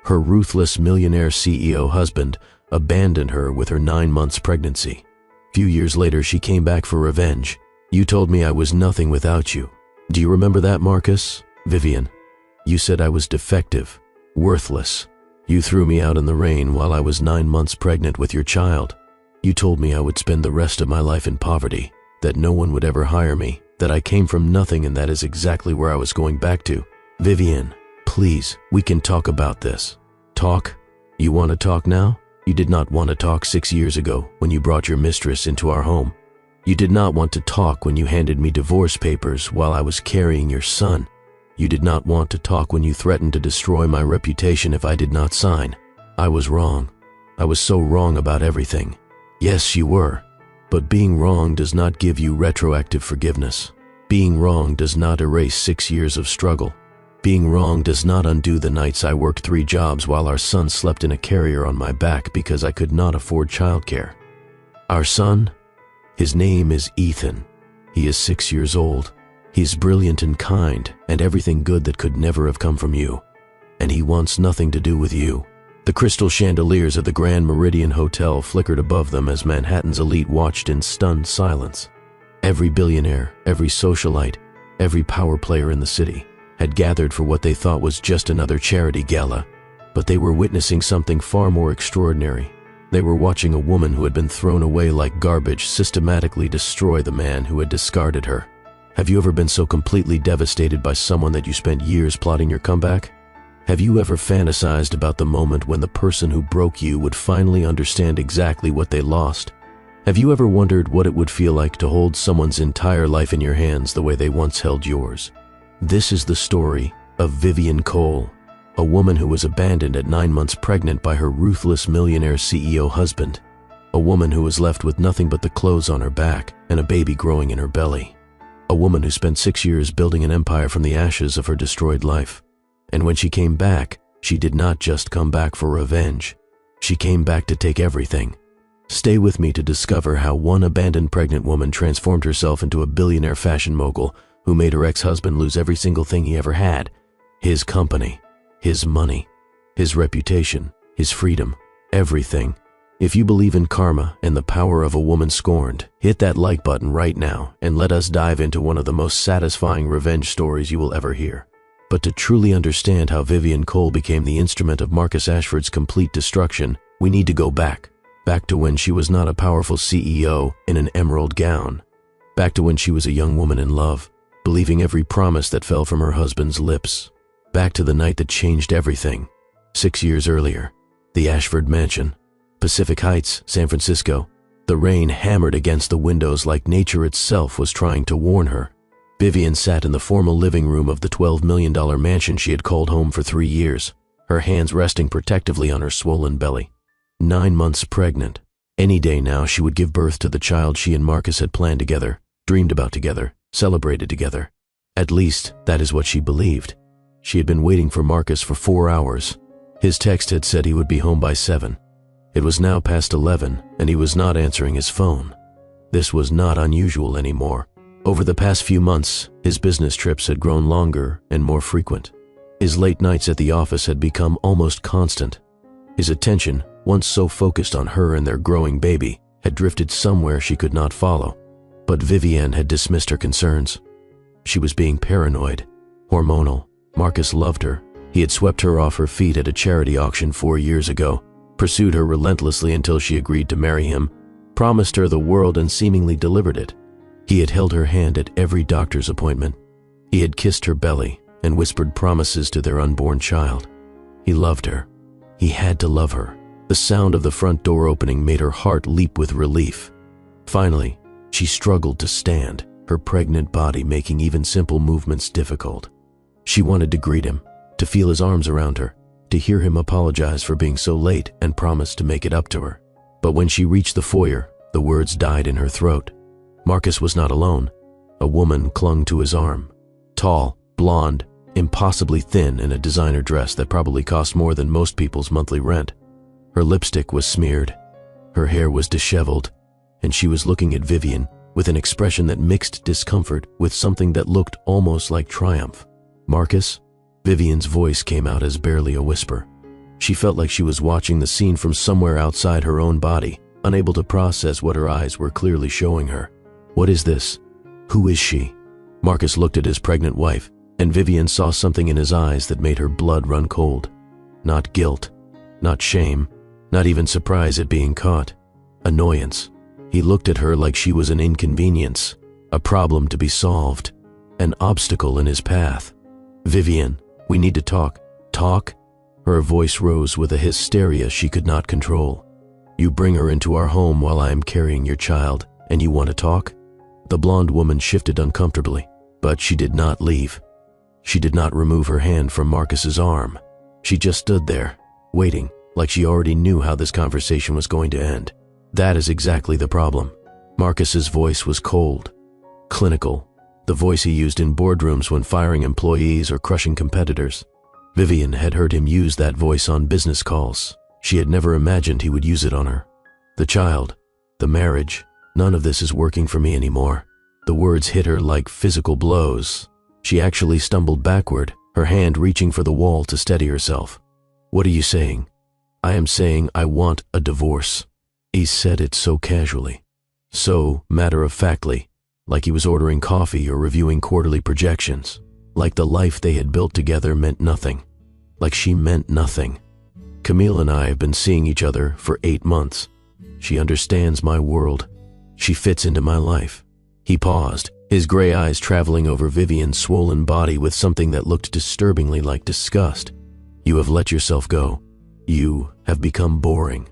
Her ruthless millionaire CEO husband abandoned her with her 9 months pregnancy. Few years later, she came back for revenge. You told me I was nothing without you. Do you remember that, Marcus? Vivian, you said I was defective, worthless. You threw me out in the rain while I was 9 months pregnant with your child. You told me I would spend the rest of my life in poverty, that no one would ever hire me, that I came from nothing, and that is exactly where I was going back to. Vivian, please, we can talk about this. Talk? You want to talk now? You did not want to talk 6 years ago when you brought your mistress into our home. You did not want to talk when you handed me divorce papers while I was carrying your son. You did not want to talk when you threatened to destroy my reputation if I did not sign. I was wrong. I was so wrong about everything. Yes, you were. But being wrong does not give you retroactive forgiveness. Being wrong does not erase 6 years of struggle. Being wrong does not undo the nights I worked 3 jobs while our son slept in a carrier on my back because I could not afford childcare. Our son? His name is Ethan. He is 6 years old. He's brilliant and kind, and everything good that could never have come from you. And he wants nothing to do with you. The crystal chandeliers of the Grand Meridian Hotel flickered above them as Manhattan's elite watched in stunned silence. Every billionaire, every socialite, every power player in the city had gathered for what they thought was just another charity gala, but they were witnessing something far more extraordinary. They were watching a woman who had been thrown away like garbage systematically destroy the man who had discarded her. Have you ever been so completely devastated by someone that you spent years plotting your comeback? Have you ever fantasized about the moment when the person who broke you would finally understand exactly what they lost? Have you ever wondered what it would feel like to hold someone's entire life in your hands the way they once held yours? This is the story of Vivian Cole, a woman who was abandoned at 9 months pregnant by her ruthless millionaire CEO husband, a woman who was left with nothing but the clothes on her back and a baby growing in her belly, a woman who spent 6 years building an empire from the ashes of her destroyed life. And when she came back, she did not just come back for revenge. She came back to take everything. Stay with me to discover how one abandoned pregnant woman transformed herself into a billionaire fashion mogul who made her ex-husband lose every single thing he ever had: his company, his money, his reputation, his freedom, everything. If you believe in karma and the power of a woman scorned, hit that like button right now and let us dive into one of the most satisfying revenge stories you will ever hear. But to truly understand how Vivian Cole became the instrument of Marcus Ashford's complete destruction, we need to go back to when she was not a powerful CEO in an emerald gown, back to when she was a young woman in love, believing every promise that fell from her husband's lips, back to the night that changed everything. 6 years earlier, the Ashford Mansion, Pacific Heights, San Francisco. The rain hammered against the windows like nature itself was trying to warn her. Vivian sat in the formal living room of the $12 million mansion she had called home for 3 years, her hands resting protectively on her swollen belly. 9 months pregnant. Any day now she would give birth to the child she and Marcus had planned together, dreamed about together, celebrated together. At least, that is what she believed. She had been waiting for Marcus for 4 hours. His text had said he would be home by 7. It was now past 11, and he was not answering his phone. This was not unusual anymore. Over the past few months, his business trips had grown longer and more frequent. His late nights at the office had become almost constant. His attention, once so focused on her and their growing baby, had drifted somewhere she could not follow. But Vivian had dismissed her concerns. She was being paranoid, hormonal. Marcus loved her. He had swept her off her feet at a charity auction 4 years ago, pursued her relentlessly until she agreed to marry him, promised her the world and seemingly delivered it. He had held her hand at every doctor's appointment. He had kissed her belly and whispered promises to their unborn child. He loved her. He had to love her. The sound of the front door opening made her heart leap with relief. Finally, she struggled to stand, her pregnant body making even simple movements difficult. She wanted to greet him, to feel his arms around her, to hear him apologize for being so late and promise to make it up to her. But when she reached the foyer, the words died in her throat. Marcus was not alone. A woman clung to his arm. Tall, blonde, impossibly thin in a designer dress that probably cost more than most people's monthly rent. Her lipstick was smeared. Her hair was disheveled, and she was looking at Vivian with an expression that mixed discomfort with something that looked almost like triumph. "Marcus?" Vivian's voice came out as barely a whisper. She felt like she was watching the scene from somewhere outside her own body, unable to process what her eyes were clearly showing her. What is this? Who is she? Marcus looked at his pregnant wife, and Vivian saw something in his eyes that made her blood run cold. Not guilt, not shame, not even surprise at being caught. Annoyance. He looked at her like she was an inconvenience, a problem to be solved, an obstacle in his path. Vivian, we need to talk. Talk? Her voice rose with a hysteria she could not control. You bring her into our home while I am carrying your child, and you want to talk? The blonde woman shifted uncomfortably, but she did not leave. She did not remove her hand from Marcus's arm. She just stood there, waiting, like she already knew how this conversation was going to end. That is exactly the problem. Marcus's voice was cold, clinical, the voice he used in boardrooms when firing employees or crushing competitors. Vivian had heard him use that voice on business calls. She had never imagined he would use it on her. The child, the marriage, none of this is working for me anymore. The words hit her like physical blows. She actually stumbled backward, her hand reaching for the wall to steady herself. What are you saying? I am saying I want a divorce. He said it so casually, so matter-of-factly, like he was ordering coffee or reviewing quarterly projections, like the life they had built together meant nothing, like she meant nothing. Camille and I have been seeing each other for 8 months. She understands my world. She fits into my life. He paused, his gray eyes traveling over Vivian's swollen body with something that looked disturbingly like disgust. You have let yourself go. You have become boring.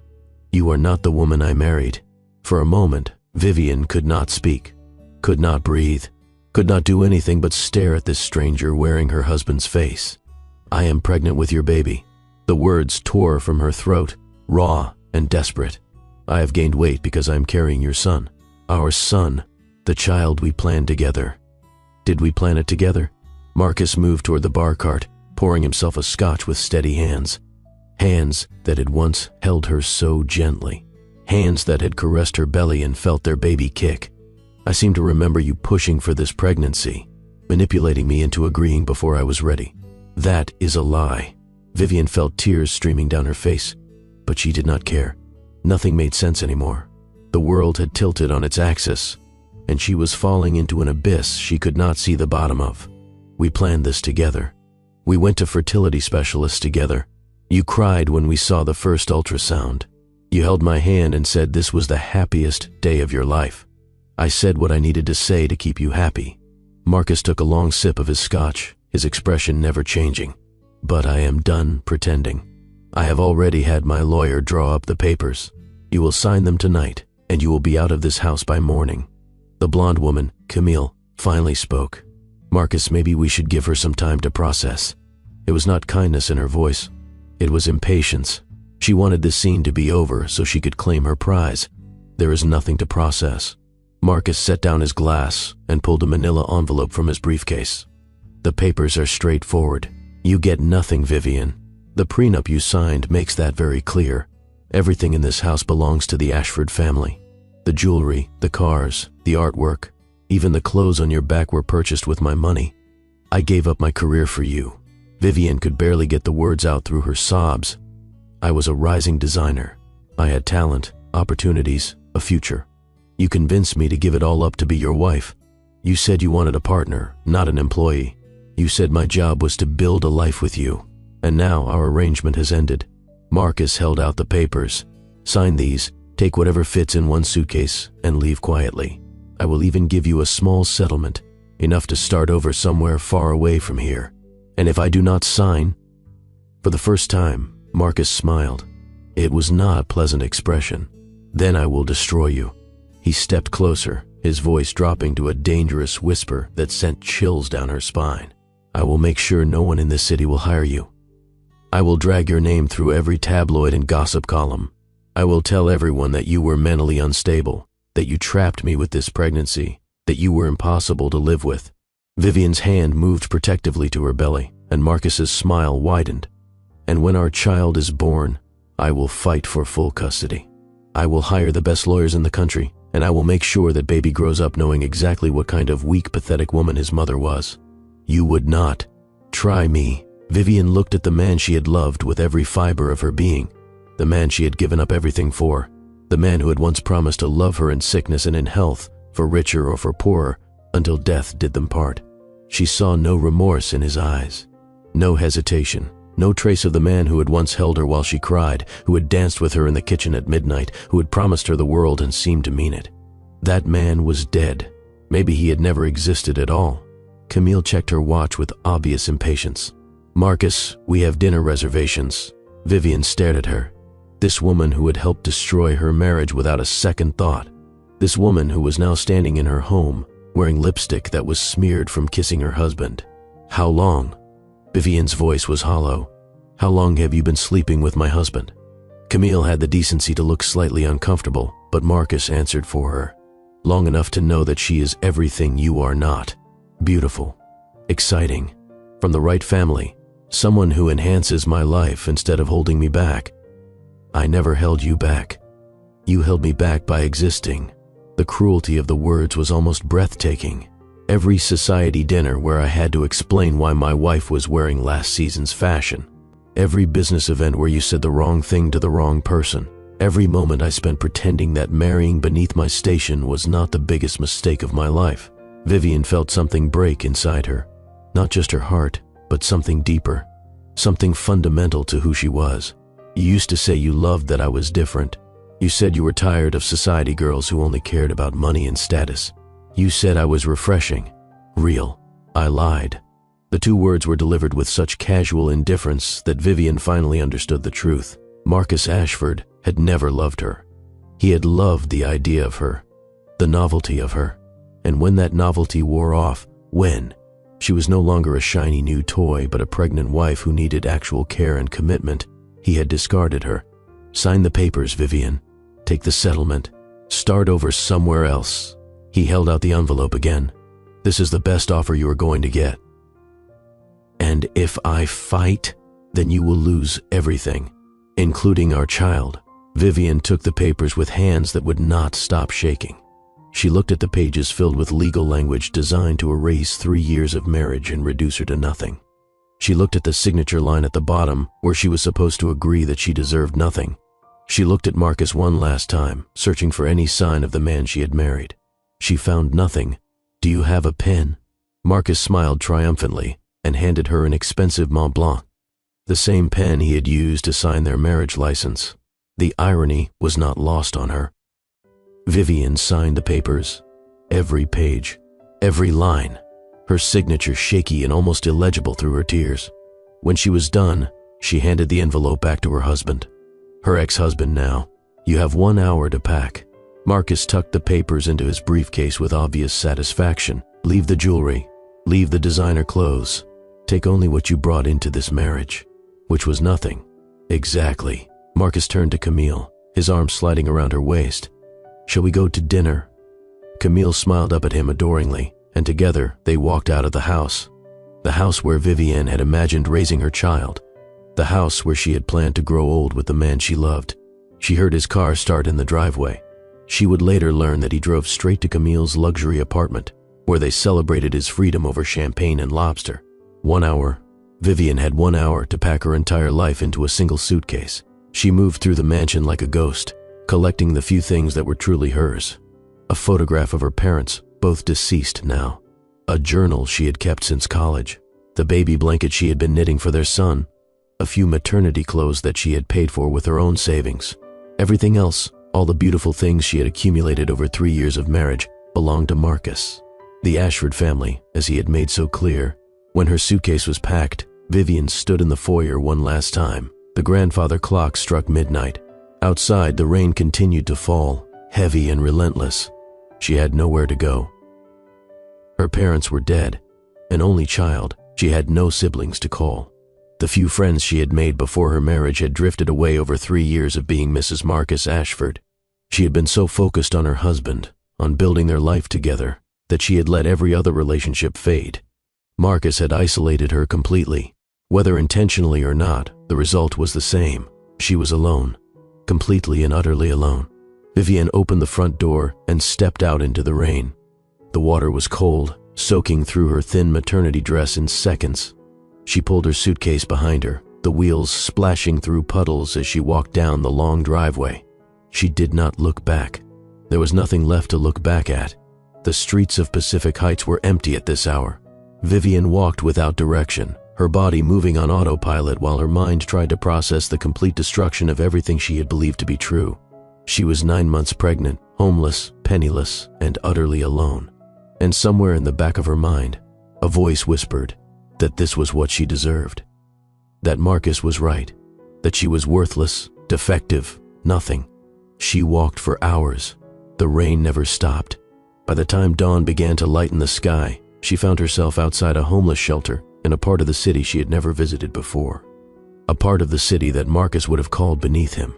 You are not the woman I married. For a moment, Vivian could not speak, could not breathe, could not do anything but stare at this stranger wearing her husband's face. I am pregnant with your baby. The words tore from her throat, raw and desperate. I have gained weight because I am carrying your son. Our son, the child we planned together. Did we plan it together? Marcus moved toward the bar cart, pouring himself a scotch with steady hands. Hands that had once held her so gently. Hands that had caressed her belly and felt their baby kick. I seem to remember you pushing for this pregnancy, manipulating me into agreeing before I was ready. That is a lie. Vivian felt tears streaming down her face, but she did not care. Nothing made sense anymore. The world had tilted on its axis, and she was falling into an abyss she could not see the bottom of. We planned this together. We went to fertility specialists together. You cried when we saw the first ultrasound. You held my hand and said this was the happiest day of your life. I said what I needed to say to keep you happy. Marcus took a long sip of his scotch, his expression never changing. But I am done pretending. I have already had my lawyer draw up the papers. You will sign them tonight, and you will be out of this house by morning. The blonde woman, Camille, finally spoke. Marcus, maybe we should give her some time to process. It was not kindness in her voice. It was impatience. She wanted this scene to be over so she could claim her prize. There is nothing to process. Marcus set down his glass and pulled a manila envelope from his briefcase. The papers are straightforward. You get nothing, Vivian. The prenup you signed makes that very clear. Everything in this house belongs to the Ashford family. The jewelry, the cars, the artwork, even the clothes on your back were purchased with my money. I gave up my career for you. Vivian could barely get the words out through her sobs. I was a rising designer. I had talent, opportunities, a future. You convinced me to give it all up to be your wife. You said you wanted a partner, not an employee. You said my job was to build a life with you. And now our arrangement has ended. Marcus held out the papers. Sign these, take whatever fits in one suitcase, and leave quietly. I will even give you a small settlement, enough to start over somewhere far away from here. And if I do not sign... For the first time, Marcus smiled. It was not a pleasant expression. Then I will destroy you. He stepped closer, his voice dropping to a dangerous whisper that sent chills down her spine. I will make sure no one in this city will hire you. I will drag your name through every tabloid and gossip column. I will tell everyone that you were mentally unstable, that you trapped me with this pregnancy, that you were impossible to live with. Vivian's hand moved protectively to her belly, and Marcus's smile widened. And when our child is born, I will fight for full custody. I will hire the best lawyers in the country, and I will make sure that baby grows up knowing exactly what kind of weak, pathetic woman his mother was. You would not. Try me, Vivian looked at the man she had loved with every fiber of her being, the man she had given up everything for, the man who had once promised to love her in sickness and in health, for richer or for poorer, until death did them part. She saw no remorse in his eyes, no hesitation, no trace of the man who had once held her while she cried, who had danced with her in the kitchen at midnight, who had promised her the world and seemed to mean it. That man was dead. Maybe he had never existed at all. Camille checked her watch with obvious impatience. "Marcus, we have dinner reservations." Vivian stared at her. This woman who had helped destroy her marriage without a second thought. This woman who was now standing in her home, wearing lipstick that was smeared from kissing her husband. "How long?" Vivian's voice was hollow. "How long have you been sleeping with my husband?" Camille had the decency to look slightly uncomfortable, but Marcus answered for her. "Long enough to know that she is everything you are not. Beautiful, exciting, from the right family, someone who enhances my life instead of holding me back." "I never held you back. You held me back by existing." The cruelty of the words was almost breathtaking. Every society dinner where I had to explain why my wife was wearing last season's fashion. Every business event where you said the wrong thing to the wrong person. Every moment I spent pretending that marrying beneath my station was not the biggest mistake of my life. Vivian felt something break inside her. Not just her heart, but something deeper. Something fundamental to who she was. "You used to say you loved that I was different. You said you were tired of society girls who only cared about money and status. You said I was refreshing, real." I lied. The two words were delivered with such casual indifference that Vivian finally understood the truth. Marcus Ashford had never loved her. He had loved the idea of her, the novelty of her. And when that novelty wore off, when she was no longer a shiny new toy but a pregnant wife who needed actual care and commitment, he had discarded her. "Sign the papers, Vivian. Take the settlement. Start over somewhere else." He held out the envelope again. "This is the best offer you are going to get. And if I fight, then you will lose everything, including our child." Vivian took the papers with hands that would not stop shaking. She looked at the pages filled with legal language designed to erase 3 years of marriage and reduce her to nothing. She looked at the signature line at the bottom where she was supposed to agree that she deserved nothing. She looked at Marcus one last time, searching for any sign of the man she had married. She found nothing. "Do you have a pen?" Marcus smiled triumphantly and handed her an expensive Mont Blanc, the same pen he had used to sign their marriage license. The irony was not lost on her. Vivian signed the papers, every page, every line, her signature shaky and almost illegible through her tears. When she was done, she handed the envelope back to her husband. Her ex-husband now. "You have 1 hour to pack." Marcus tucked the papers into his briefcase with obvious satisfaction. "Leave the jewelry. Leave the designer clothes. Take only what you brought into this marriage." Which was nothing. "Exactly." Marcus turned to Camille, his arm sliding around her waist. "Shall we go to dinner?" Camille smiled up at him adoringly, and together they walked out of the house. The house where Vivian had imagined raising her child. The house where she had planned to grow old with the man she loved. She heard his car start in the driveway. She would later learn that he drove straight to Camille's luxury apartment, where they celebrated his freedom over champagne and lobster. 1 hour. Vivian had 1 hour to pack her entire life into a single suitcase. She moved through the mansion like a ghost, collecting the few things that were truly hers. A photograph of her parents, both deceased now. A journal she had kept since college. The baby blanket she had been knitting for their son. A few maternity clothes that she had paid for with her own savings. Everything else, all the beautiful things she had accumulated over 3 years of marriage, belonged to Marcus. The Ashford family, as he had made so clear. When her suitcase was packed, Vivian stood in the foyer one last time. The grandfather clock struck midnight. Outside, the rain continued to fall, heavy and relentless. She had nowhere to go. Her parents were dead. An only child, she had no siblings to call. The few friends she had made before her marriage had drifted away over 3 years of being Mrs. Marcus Ashford. She had been so focused on her husband, on building their life together, that she had let every other relationship fade. Marcus had isolated her completely. Whether intentionally or not, the result was the same. She was alone, completely and utterly alone. Vivian opened the front door and stepped out into the rain. The water was cold, soaking through her thin maternity dress in seconds. She pulled her suitcase behind her, the wheels splashing through puddles as she walked down the long driveway. She did not look back. There was nothing left to look back at. The streets of Pacific Heights were empty at this hour. Vivian walked without direction, her body moving on autopilot while her mind tried to process the complete destruction of everything she had believed to be true. She was 9 months pregnant, homeless, penniless, and utterly alone. And somewhere in the back of her mind, a voice whispered that this was what she deserved. That Marcus was right, that she was worthless, defective, nothing. She walked for hours. The rain never stopped. By the time dawn began to lighten the sky, she found herself outside a homeless shelter in a part of the city she had never visited before. A part of the city that Marcus would have called beneath him.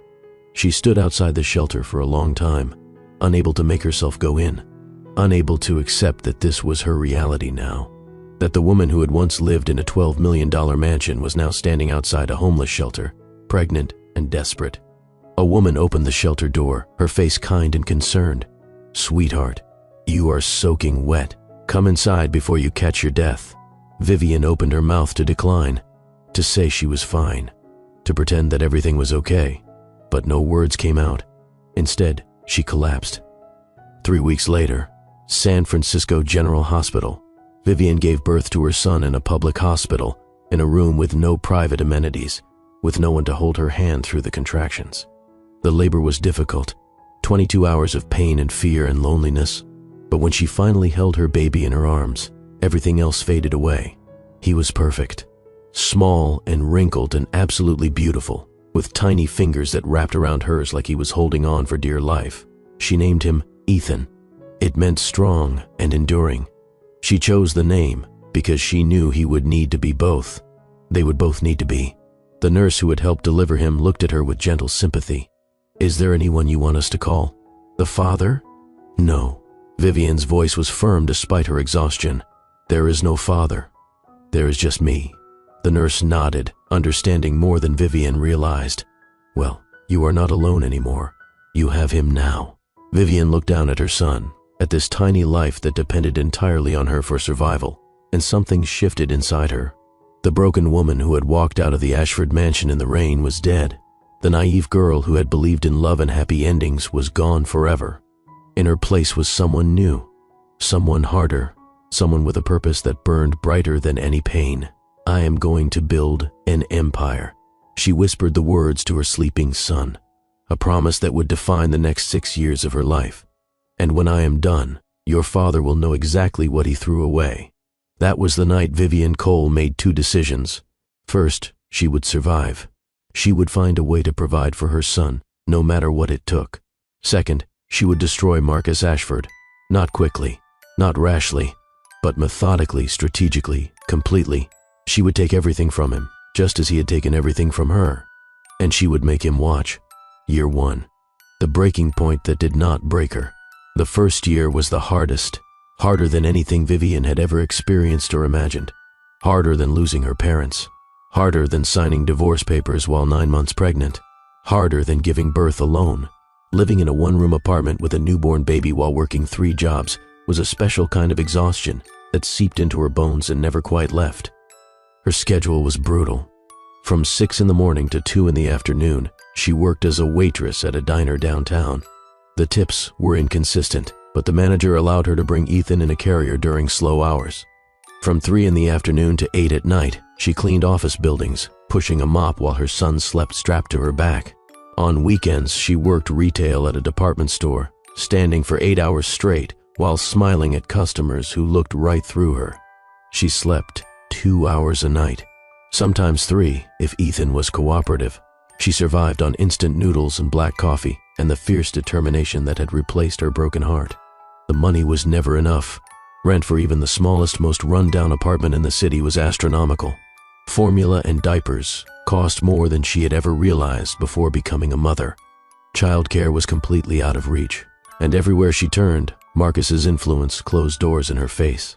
She stood outside the shelter for a long time, unable to make herself go in, unable to accept that this was her reality now, that the woman who had once lived in a $12 million mansion was now standing outside a homeless shelter, pregnant and desperate. A woman opened the shelter door, her face kind and concerned. "Sweetheart, you are soaking wet. Come inside before you catch your death." Vivian opened her mouth to decline, to say she was fine, to pretend that everything was okay, but no words came out. Instead, she collapsed. 3 weeks later, San Francisco General Hospital. Vivian gave birth to her son in a public hospital, in a room with no private amenities, with no one to hold her hand through the contractions. The labor was difficult, 22 hours of pain and fear and loneliness, but when she finally held her baby in her arms, everything else faded away. He was perfect, small and wrinkled and absolutely beautiful, with tiny fingers that wrapped around hers like he was holding on for dear life. She named him Ethan. It meant strong and enduring. She chose the name because she knew he would need to be both. They would both need to be. The nurse who had helped deliver him looked at her with gentle sympathy. "Is there anyone you want us to call? The father?" "No." Vivian's voice was firm despite her exhaustion. "There is no father. There is just me." The nurse nodded, understanding more than Vivian realized. "Well, you are not alone anymore. You have him now." Vivian looked down at her son, at this tiny life that depended entirely on her for survival, and something shifted inside her. The broken woman who had walked out of the Ashford mansion in the rain was dead. The naive girl who had believed in love and happy endings was gone forever. In her place was someone new, someone harder, someone with a purpose that burned brighter than any pain. "I am going to build an empire." She whispered the words to her sleeping son, a promise that would define the next 6 years of her life. "And when I am done, your father will know exactly what he threw away." That was the night Vivian Cole made 2 decisions. First, she would survive. She would find a way to provide for her son, no matter what it took. Second, she would destroy Marcus Ashford, not quickly, not rashly, but methodically, strategically, completely. She would take everything from him, just as he had taken everything from her. And she would make him watch. Year 1. The breaking point that did not break her. The first year was the hardest, harder than anything Vivian had ever experienced or imagined. Harder than losing her parents. Harder than signing divorce papers while 9 months pregnant. Harder than giving birth alone. Living in a one-room apartment with a newborn baby while working 3 jobs was a special kind of exhaustion that seeped into her bones and never quite left. Her schedule was brutal. From 6 in the morning to 2 in the afternoon, she worked as a waitress at a diner downtown. The tips were inconsistent, but the manager allowed her to bring Ethan in a carrier during slow hours. From 3 in the afternoon to 8 at night, she cleaned office buildings, pushing a mop while her son slept strapped to her back. On weekends, she worked retail at a department store, standing for 8 hours straight while smiling at customers who looked right through her. She slept 2 hours a night, sometimes 3 if Ethan was cooperative. She survived on instant noodles and black coffee and the fierce determination that had replaced her broken heart. The money was never enough. Rent for even the smallest, most run-down apartment in the city was astronomical. Formula and diapers cost more than she had ever realized before becoming a mother. Childcare was completely out of reach, and everywhere she turned, Marcus's influence closed doors in her face.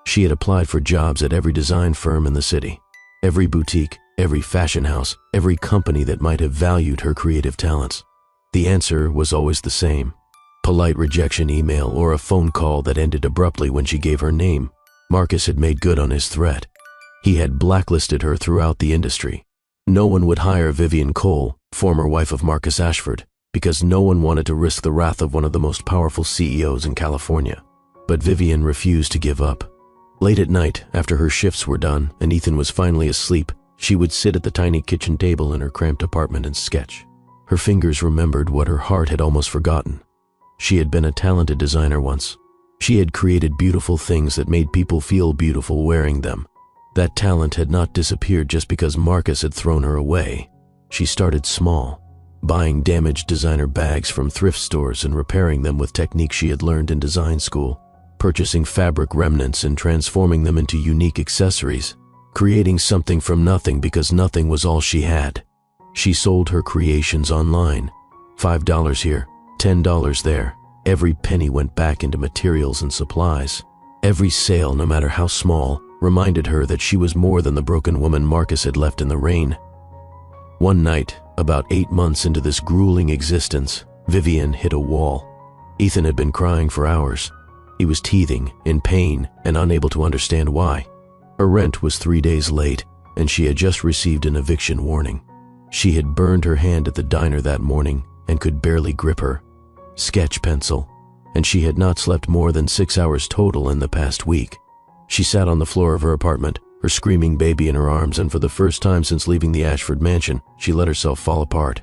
She had applied for jobs at every design firm in the city, every boutique, every fashion house, every company that might have valued her creative talents. The answer was always the same: polite rejection email or a phone call that ended abruptly when she gave her name. Marcus had made good on his threat. He had blacklisted her throughout the industry. No one would hire Vivian Cole, former wife of Marcus Ashford, because no one wanted to risk the wrath of one of the most powerful CEOs in California. But Vivian refused to give up. Late at night, after her shifts were done and Ethan was finally asleep, she would sit at the tiny kitchen table in her cramped apartment and sketch. Her fingers remembered what her heart had almost forgotten. She had been a talented designer once. She had created beautiful things that made people feel beautiful wearing them. That talent had not disappeared just because Marcus had thrown her away. She started small, buying damaged designer bags from thrift stores and repairing them with techniques she had learned in design school, purchasing fabric remnants and transforming them into unique accessories, creating something from nothing because nothing was all she had. She sold her creations online. $5 here, $10 there. Every penny went back into materials and supplies. Every sale, no matter how small, reminded her that she was more than the broken woman Marcus had left in the rain. One night, about 8 months into this grueling existence, Vivian hit a wall. Ethan had been crying for hours. He was teething, in pain, and unable to understand why. Her rent was 3 days late, and she had just received an eviction warning. She had burned her hand at the diner that morning and could barely grip her sketch pencil, and she had not slept more than 6 hours total in the past week. She sat on the floor of her apartment, her screaming baby in her arms, and for the first time since leaving the Ashford mansion, she let herself fall apart.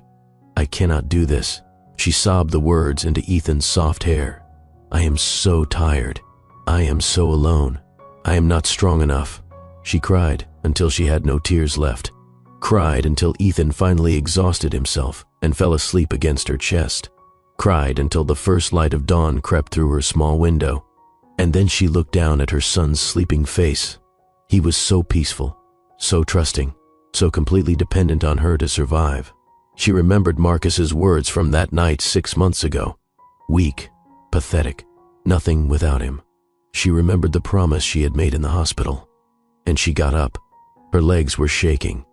"I cannot do this." She sobbed the words into Ethan's soft hair. "I am so tired. I am so alone. I am not strong enough." She cried until she had no tears left. Cried until Ethan finally exhausted himself and fell asleep against her chest. Cried until the first light of dawn crept through her small window. And then she looked down at her son's sleeping face. He was so peaceful, so trusting, so completely dependent on her to survive. She remembered Marcus's words from that night 6 months ago. Weak, pathetic, nothing without him. She remembered the promise she had made in the hospital. And she got up. Her legs were shaking.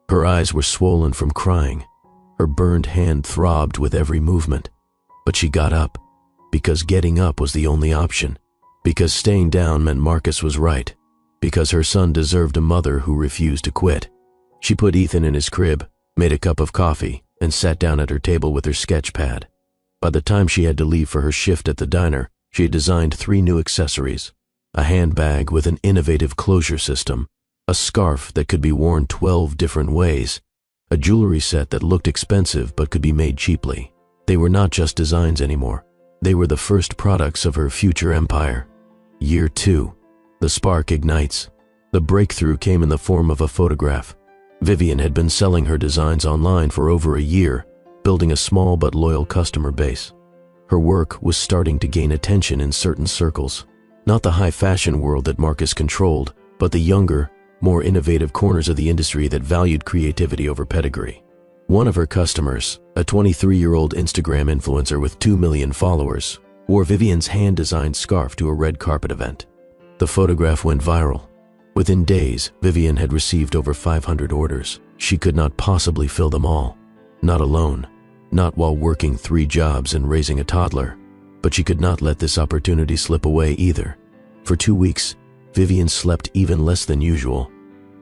Her eyes were swollen from crying. Her burned hand throbbed with every movement. But she got up, because getting up was the only option. Because staying down meant Marcus was right. Because her son deserved a mother who refused to quit. She put Ethan in his crib, made a cup of coffee, and sat down at her table with her sketch pad. By the time she had to leave for her shift at the diner, she had designed 3 new accessories: a handbag with an innovative closure system, a scarf that could be worn 12 different ways, a jewelry set that looked expensive but could be made cheaply. They were not just designs anymore. They were the first products of her future empire. Year 2. The spark ignites. The breakthrough came in the form of a photograph. Vivian had been selling her designs online for over a year, building a small but loyal customer base. Her work was starting to gain attention in certain circles. Not the high fashion world that Marcus controlled, but the younger, more innovative corners of the industry that valued creativity over pedigree. One of her customers, a 23-year-old Instagram influencer with 2 million followers, wore Vivian's hand-designed scarf to a red carpet event. The photograph went viral. Within days, Vivian had received over 500 orders. She could not possibly fill them all. Not alone. Not while working 3 jobs and raising a toddler. But she could not let this opportunity slip away either. For 2 weeks, Vivian slept even less than usual.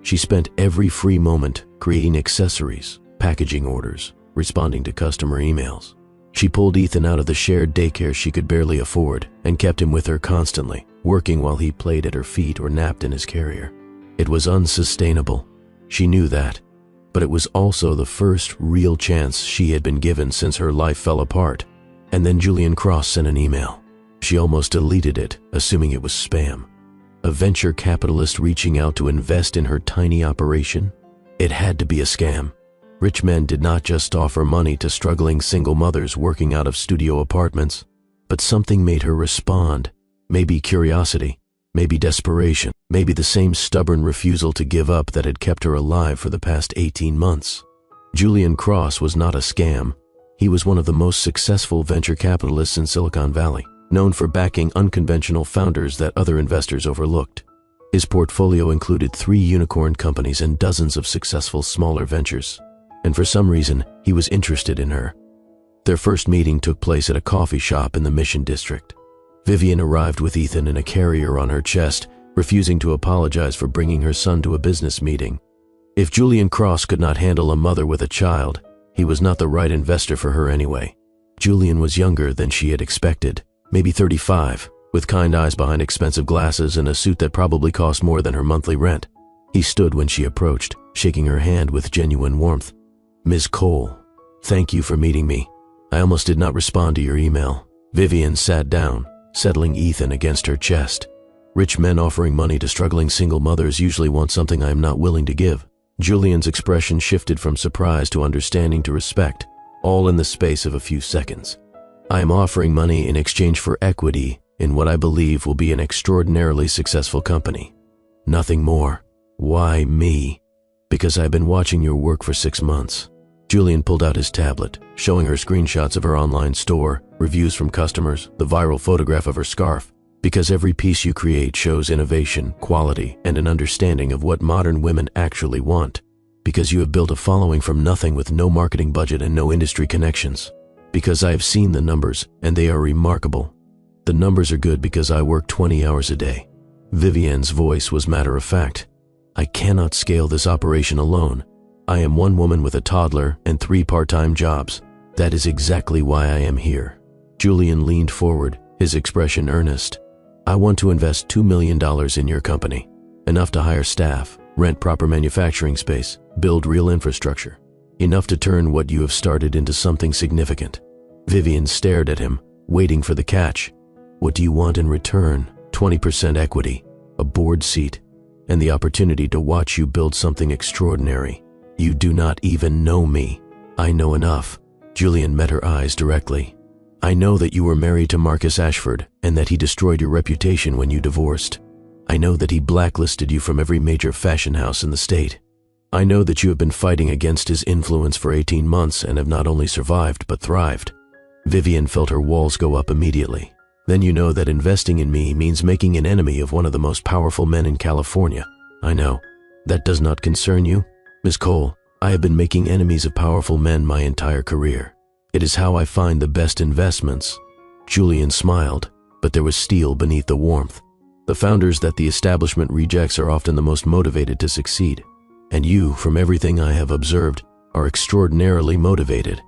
She spent every free moment creating accessories, packaging orders, responding to customer emails. She pulled Ethan out of the shared daycare she could barely afford and kept him with her constantly, working while he played at her feet or napped in his carrier. It was unsustainable. She knew that. But it was also the first real chance she had been given since her life fell apart. And then Julian Cross sent an email. She almost deleted it, assuming it was spam. A venture capitalist reaching out to invest in her tiny operation? It had to be a scam. Rich men did not just offer money to struggling single mothers working out of studio apartments, but something made her respond. Maybe curiosity, maybe desperation, maybe the same stubborn refusal to give up that had kept her alive for the past 18 months. Julian Cross was not a scam. He was one of the most successful venture capitalists in Silicon Valley, known for backing unconventional founders that other investors overlooked. His portfolio included 3 unicorn companies and dozens of successful smaller ventures. And for some reason, he was interested in her. Their first meeting took place at a coffee shop in the Mission District. Vivian arrived with Ethan in a carrier on her chest, refusing to apologize for bringing her son to a business meeting. If Julian Cross could not handle a mother with a child, he was not the right investor for her anyway. Julian was younger than she had expected, maybe 35, with kind eyes behind expensive glasses and a suit that probably cost more than her monthly rent. He stood when she approached, shaking her hand with genuine warmth. "Ms. Cole, thank you for meeting me. I almost did not respond to your email." Vivian sat down, settling Ethan against her chest. Rich men offering money to struggling single mothers usually want something I am not willing to give. Julian's expression shifted from surprise to understanding to respect, all in the space of a few seconds. "I am offering money in exchange for equity in what I believe will be an extraordinarily successful company. Nothing more." "Why me?" "Because I've been watching your work for 6 months." Julian pulled out his tablet, showing her screenshots of her online store, reviews from customers, the viral photograph of her scarf. "Because every piece you create shows innovation, quality, and an understanding of what modern women actually want. Because you have built a following from nothing with no marketing budget and no industry connections. Because I have seen the numbers, and they are remarkable. The numbers are good because I work 20 hours a day." Vivian's voice was matter of fact. "I cannot scale this operation alone. I am one woman with a toddler and 3 part-time jobs. That is exactly why I am here." Julian leaned forward, his expression earnest. "I want to invest $2 million in your company. Enough to hire staff, rent proper manufacturing space, build real infrastructure. Enough to turn what you have started into something significant." Vivian stared at him, waiting for the catch. "What do you want in return?" 20% equity, a board seat, and the opportunity to watch you build something extraordinary. "You do not even know me." "I know enough." Julian met her eyes directly. "I know that you were married to Marcus Ashford and that he destroyed your reputation when you divorced. I know that he blacklisted you from every major fashion house in the state. I know that you have been fighting against his influence for 18 months and have not only survived but thrived." Vivian felt her walls go up immediately. "Then you know that investing in me means making an enemy of one of the most powerful men in California." "I know. That does not concern you?" "Ms. Cole, I have been making enemies of powerful men my entire career. It is how I find the best investments." Julian smiled, but there was steel beneath the warmth. "The founders that the establishment rejects are often the most motivated to succeed. And you, from everything I have observed, are extraordinarily motivated."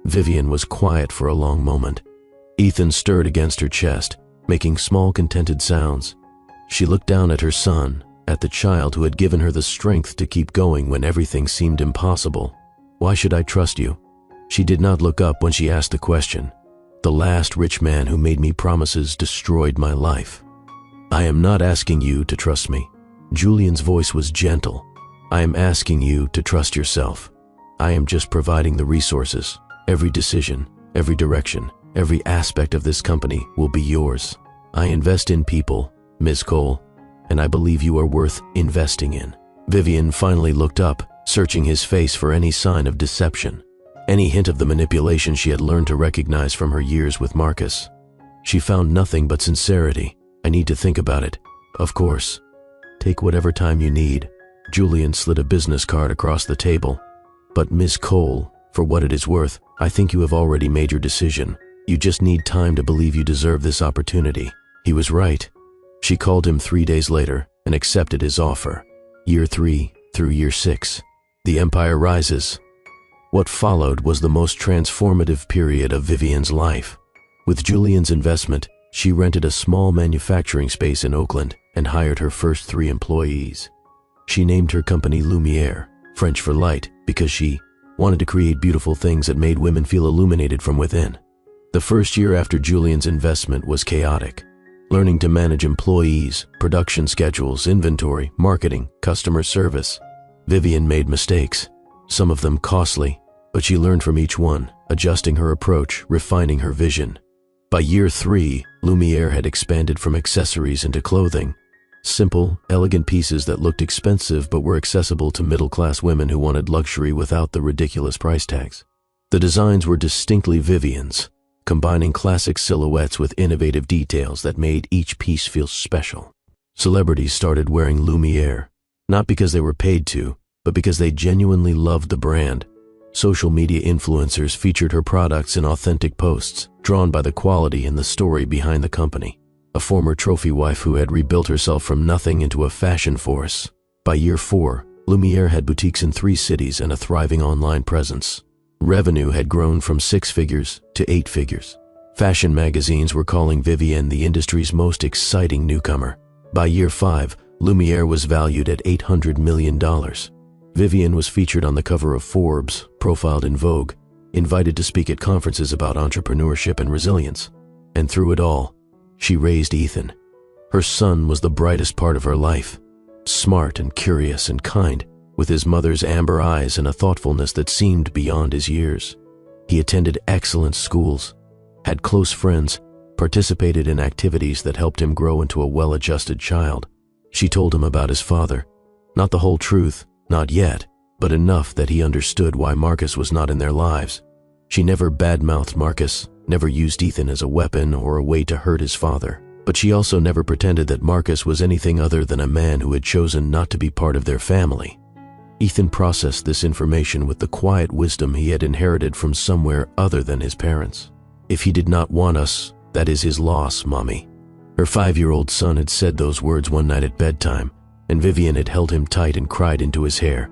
Vivian was quiet for a long moment. Ethan stirred against her chest, making small contented sounds. She looked down at her son, at the child who had given her the strength to keep going when everything seemed impossible. "Why should I trust you?" She did not look up when she asked the question. "The last rich man who made me promises destroyed my life." "I am not asking you to trust me." Julian's voice was gentle. "I am asking you to trust yourself. I am just providing the resources. Every decision, every direction, every aspect of this company will be yours. I invest in people, Ms. Cole, and I believe you are worth investing in." Vivian finally looked up, searching his face for any sign of deception, any hint of the manipulation she had learned to recognize from her years with Marcus. She found nothing but sincerity. "I need to think about it." "Of course. Take whatever time you need." Julian slid a business card across the table. "But Ms. Cole, for what it is worth, I think you have already made your decision. You just need time to believe you deserve this opportunity." He was right. She called him 3 days later and accepted his offer. Year 3 through year 6. The empire rises. What followed was the most transformative period of Vivian's life. With Julian's investment, she rented a small manufacturing space in Oakland and hired her first 3 employees. She named her company Lumiere, French for light, because she wanted to create beautiful things that made women feel illuminated from within. The first year after Julian's investment was chaotic. Learning to manage employees, production schedules, inventory, marketing, customer service. Vivian made mistakes, some of them costly, but she learned from each one, adjusting her approach, refining her vision. By year 3, Lumiere had expanded from accessories into clothing. Simple, elegant pieces that looked expensive but were accessible to middle-class women who wanted luxury without the ridiculous price tags. The designs were distinctly Vivian's, combining classic silhouettes with innovative details that made each piece feel special. Celebrities started wearing Lumiere, not because they were paid to, but because they genuinely loved the brand. Social media influencers featured her products in authentic posts, drawn by the quality and the story behind the company. a former trophy wife who had rebuilt herself from nothing into a fashion force. By year 4, Lumiere had boutiques in 3 cities and a thriving online presence. Revenue had grown from 6 figures to 8 figures. Fashion magazines were calling Vivienne the industry's most exciting newcomer. By year 5, Lumiere was valued at $800 million. Vivienne was featured on the cover of Forbes, profiled in Vogue, invited to speak at conferences about entrepreneurship and resilience. And through it all, she raised Ethan. Her son was the brightest part of her life, smart and curious and kind, with his mother's amber eyes and a thoughtfulness that seemed beyond his years. He attended excellent schools, had close friends, participated in activities that helped him grow into a well-adjusted child. She told him about his father. Not the whole truth, not yet, but enough that he understood why Marcus was not in their lives. She never badmouthed Marcus, never used Ethan as a weapon or a way to hurt his father. But she also never pretended that Marcus was anything other than a man who had chosen not to be part of their family. Ethan processed this information with the quiet wisdom he had inherited from somewhere other than his parents. If he did not want us, that is his loss, Mommy. Her 5-year-old son had said those words one night at bedtime, and Vivienne had held him tight and cried into his hair.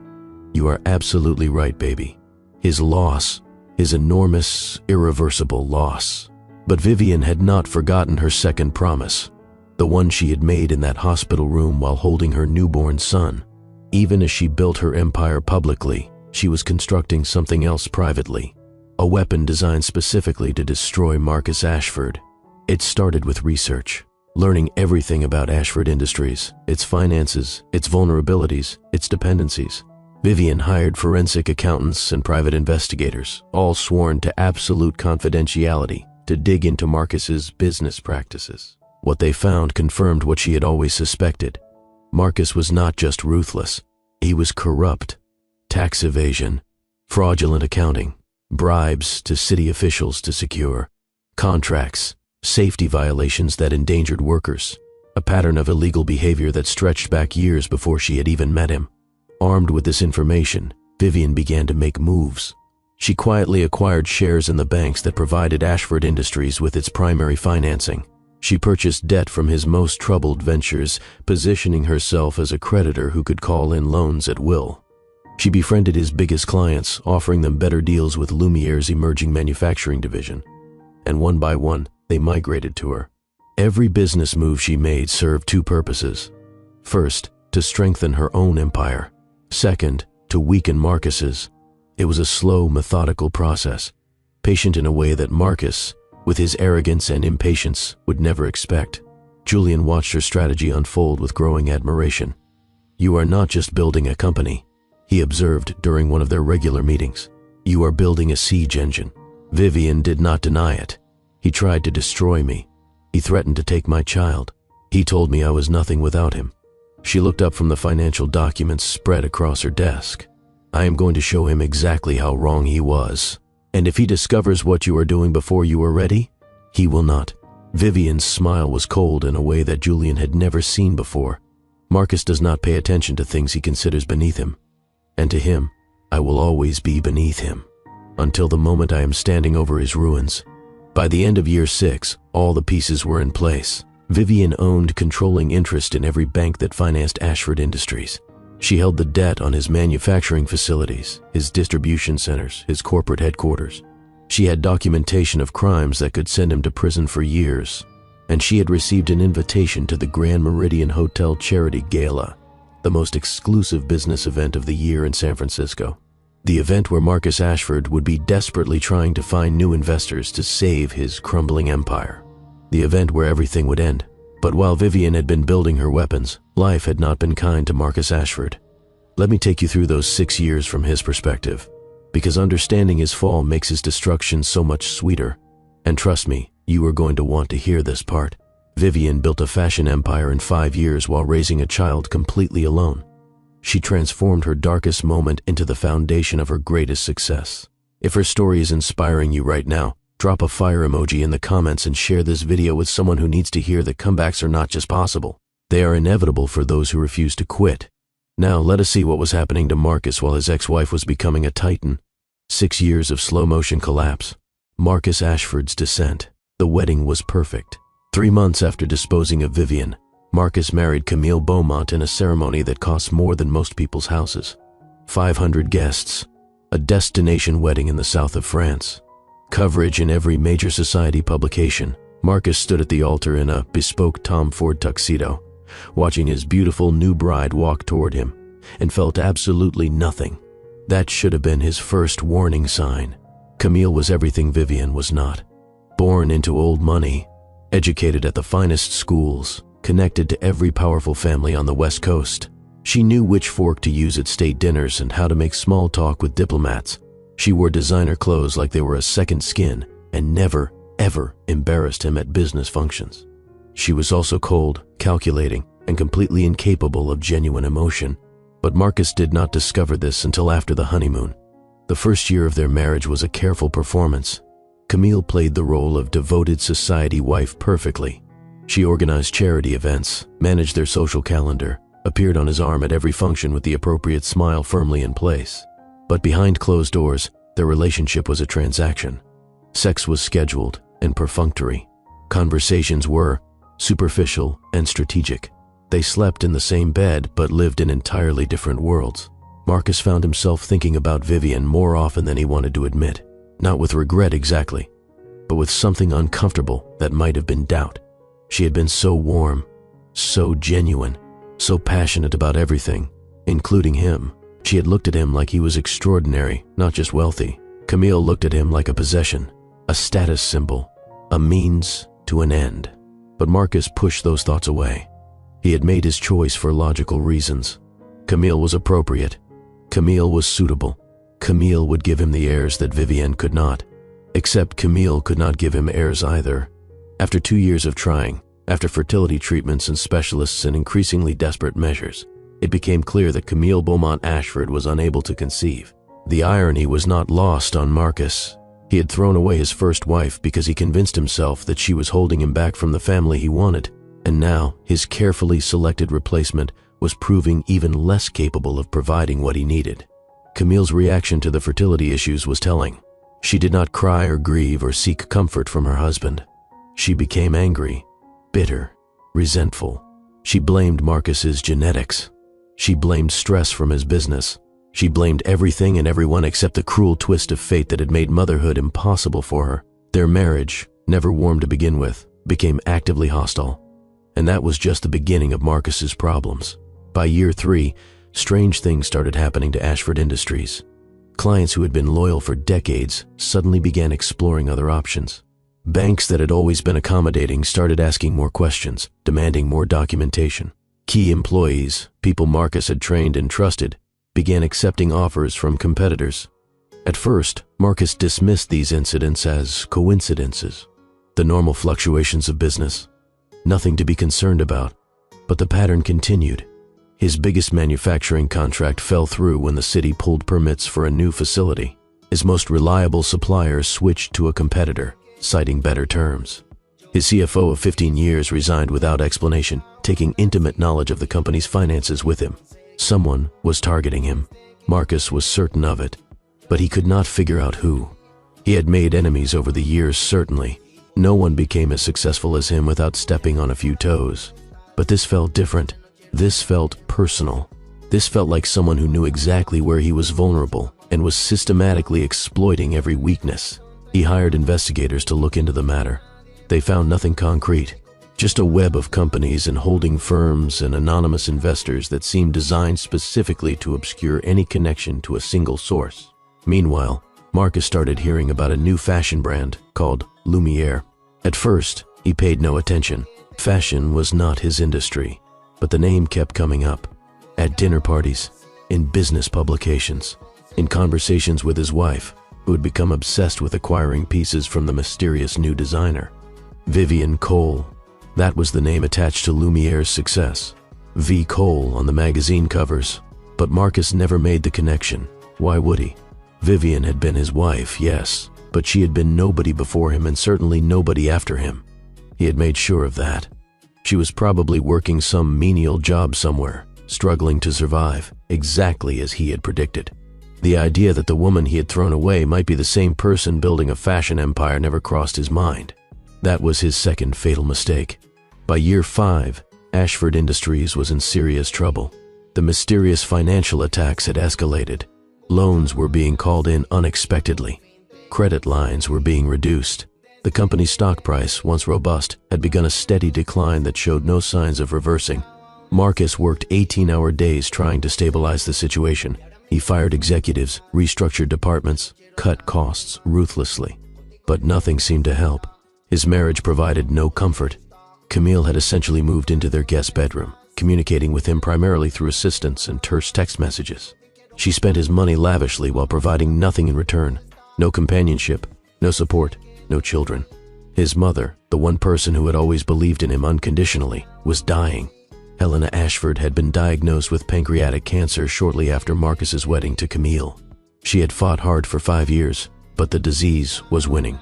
You are absolutely right, baby. His loss, his enormous, irreversible loss. But Vivienne had not forgotten her second promise, the one she had made in that hospital room while holding her newborn son. Even as she built her empire publicly, she was constructing something else privately, a weapon designed specifically to destroy Marcus Ashford. It started with research, learning everything about Ashford Industries, its finances, its vulnerabilities, its dependencies. Vivienne hired forensic accountants and private investigators, all sworn to absolute confidentiality, to dig into Marcus's business practices. What they found confirmed what she had always suspected. Marcus was not just ruthless, he was corrupt. Tax evasion, fraudulent accounting, bribes to city officials to secure, contracts, safety violations that endangered workers, a pattern of illegal behavior that stretched back years before she had even met him. Armed with this information, Vivienne began to make moves. She quietly acquired shares in the banks that provided Ashford Industries with its primary financing. She purchased debt from his most troubled ventures, positioning herself as a creditor who could call in loans at will. She befriended his biggest clients, offering them better deals with Lumiere's emerging manufacturing division. And one by one, they migrated to her. Every business move she made served 2 purposes. First, to strengthen her own empire. Second, to weaken Marcus's. It was a slow, methodical process, patient in a way that Marcus, with his arrogance and impatience, would never expect. Julian watched her strategy unfold with growing admiration. You are not just building a company, he observed during one of their regular meetings. You are building a siege engine. Vivienne did not deny it. He tried to destroy me. He threatened to take my child. He told me I was nothing without him. She looked up from the financial documents spread across her desk. I am going to show him exactly how wrong he was. And if he discovers what you are doing before you are ready, he will not. Vivienne's smile was cold in a way that Julian had never seen before. Marcus does not pay attention to things he considers beneath him. And to him, I will always be beneath him, until the moment I am standing over his ruins. By the end of year 6, all the pieces were in place. Vivienne owned controlling interest in every bank that financed Ashford Industries. She held the debt on his manufacturing facilities, his distribution centers, his corporate headquarters. She had documentation of crimes that could send him to prison for years. And she had received an invitation to the Grand Meridian Hotel Charity Gala, the most exclusive business event of the year in San Francisco. The event where Marcus Ashford would be desperately trying to find new investors to save his crumbling empire. The event where everything would end. But while Vivienne had been building her weapons, life had not been kind to Marcus Ashford. Let me take you through those 6 years from his perspective, because understanding his fall makes his destruction so much sweeter. And trust me, you are going to want to hear this part. Vivienne built a fashion empire in 5 years while raising a child completely alone. She transformed her darkest moment into the foundation of her greatest success. If her story is inspiring you right now, drop a fire emoji in the comments and share this video with someone who needs to hear that comebacks are not just possible. They are inevitable for those who refuse to quit. Now let us see what was happening to Marcus while his ex-wife was becoming a titan. 6 years of slow-motion collapse. Marcus Ashford's descent. The wedding was perfect. 3 months after disposing of Vivian, Marcus married Camille Beaumont in a ceremony that cost more than most people's houses. 500 guests, a destination wedding in the south of France. Coverage in every major society publication. Marcus stood at the altar in a bespoke Tom Ford tuxedo, watching his beautiful new bride walk toward him, and felt absolutely nothing. That should have been his first warning sign. Camille was everything Vivian was not. Born into old money, educated at the finest schools, connected to every powerful family on the West Coast. She knew which fork to use at state dinners and how to make small talk with diplomats. She wore designer clothes like they were a second skin and never, ever embarrassed him at business functions. She was also cold, calculating, and completely incapable of genuine emotion. But Marcus did not discover this until after the honeymoon. The first year of their marriage was a careful performance. Camille played the role of devoted society wife perfectly. She organized charity events, managed their social calendar, appeared on his arm at every function with the appropriate smile firmly in place. But behind closed doors, their relationship was a transaction. Sex was scheduled and perfunctory. Conversations were superficial and strategic. They slept in the same bed but lived in entirely different worlds. Marcus found himself thinking about Vivian more often than he wanted to admit. Not with regret exactly, but with something uncomfortable that might have been doubt. She had been so warm, so genuine, so passionate about everything, including him. She had looked at him like he was extraordinary, not just wealthy. Camille looked at him like a possession, a status symbol, a means to an end. But Marcus pushed those thoughts away. He had made his choice for logical reasons. Camille was appropriate. Camille was suitable. Camille would give him the heirs that Vivian could not. Except Camille could not give him heirs either. After 2 years of trying, after fertility treatments and specialists and increasingly desperate measures, it became clear that Camille Beaumont Ashford was unable to conceive. The irony was not lost on Marcus. He had thrown away his first wife because he convinced himself that she was holding him back from the family he wanted, and now his carefully selected replacement was proving even less capable of providing what he needed. Camille's reaction to the fertility issues was telling. She did not cry or grieve or seek comfort from her husband. She became angry, bitter, resentful. She blamed Marcus's genetics. She blamed stress from his business. She blamed everything and everyone except the cruel twist of fate that had made motherhood impossible for her. Their marriage, never warm to begin with, became actively hostile. And that was just the beginning of Marcus's problems. By year 3, strange things started happening to Ashford Industries. Clients who had been loyal for decades suddenly began exploring other options. Banks that had always been accommodating started asking more questions, demanding more documentation. Key employees, people Marcus had trained and trusted, began accepting offers from competitors. At first, Marcus dismissed these incidents as coincidences, the normal fluctuations of business. Nothing to be concerned about, but the pattern continued. His biggest manufacturing contract fell through when the city pulled permits for a new facility. His most reliable suppliers switched to a competitor, citing better terms. His CFO of 15 years resigned without explanation, taking intimate knowledge of the company's finances with him. Someone was targeting him. Marcus was certain of it, but he could not figure out who. He had made enemies over the years, certainly. No one became as successful as him without stepping on a few toes. But this felt different. This felt personal. This felt like someone who knew exactly where he was vulnerable and was systematically exploiting every weakness. He hired investigators to look into the matter. They found nothing concrete, just a web of companies and holding firms and anonymous investors that seemed designed specifically to obscure any connection to a single source. Meanwhile, Marcus started hearing about a new fashion brand called Lumiere. At first, he paid no attention. Fashion was not his industry, but the name kept coming up. At dinner parties, in business publications, in conversations with his wife, who had become obsessed with acquiring pieces from the mysterious new designer. Vivian Cole. That was the name attached to Lumiere's success. V. Cole on the magazine covers. But Marcus never made the connection. Why would he? Vivian had been his wife, yes, but she had been nobody before him and certainly nobody after him. He had made sure of that. She was probably working some menial job somewhere, struggling to survive, exactly as he had predicted. The idea that the woman he had thrown away might be the same person building a fashion empire never crossed his mind. That was his second fatal mistake. By year 5, Ashford Industries was in serious trouble. The mysterious financial attacks had escalated. Loans were being called in unexpectedly. Credit lines were being reduced. The company's stock price, once robust, had begun a steady decline that showed no signs of reversing. Marcus worked 18-hour days trying to stabilize the situation. He fired executives, restructured departments, cut costs ruthlessly. But nothing seemed to help. His marriage provided no comfort. Camille had essentially moved into their guest bedroom, communicating with him primarily through assistants and terse text messages. She spent his money lavishly while providing nothing in return. No companionship, no support, no children. His mother, the one person who had always believed in him unconditionally, was dying. Helena Ashford had been diagnosed with pancreatic cancer shortly after Marcus's wedding to Camille. She had fought hard for 5 years, but the disease was winning.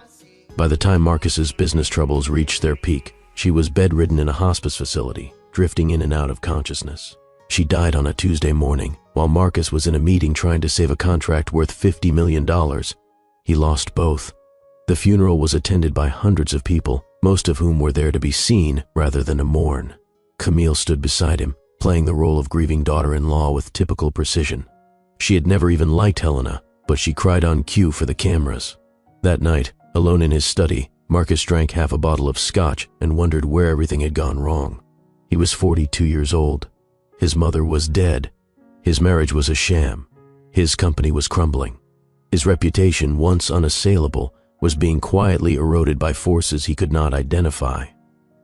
By the time Marcus's business troubles reached their peak, she was bedridden in a hospice facility, drifting in and out of consciousness. She died on a Tuesday morning, while Marcus was in a meeting trying to save a contract worth $50 million. He lost both. The funeral was attended by hundreds of people, most of whom were there to be seen rather than to mourn. Camille stood beside him, playing the role of grieving daughter-in-law with typical precision. She had never even liked Helena, but she cried on cue for the cameras. That night, alone in his study, Marcus drank half a bottle of scotch and wondered where everything had gone wrong. He was 42 years old. His mother was dead. His marriage was a sham. His company was crumbling. His reputation, once unassailable, was being quietly eroded by forces he could not identify.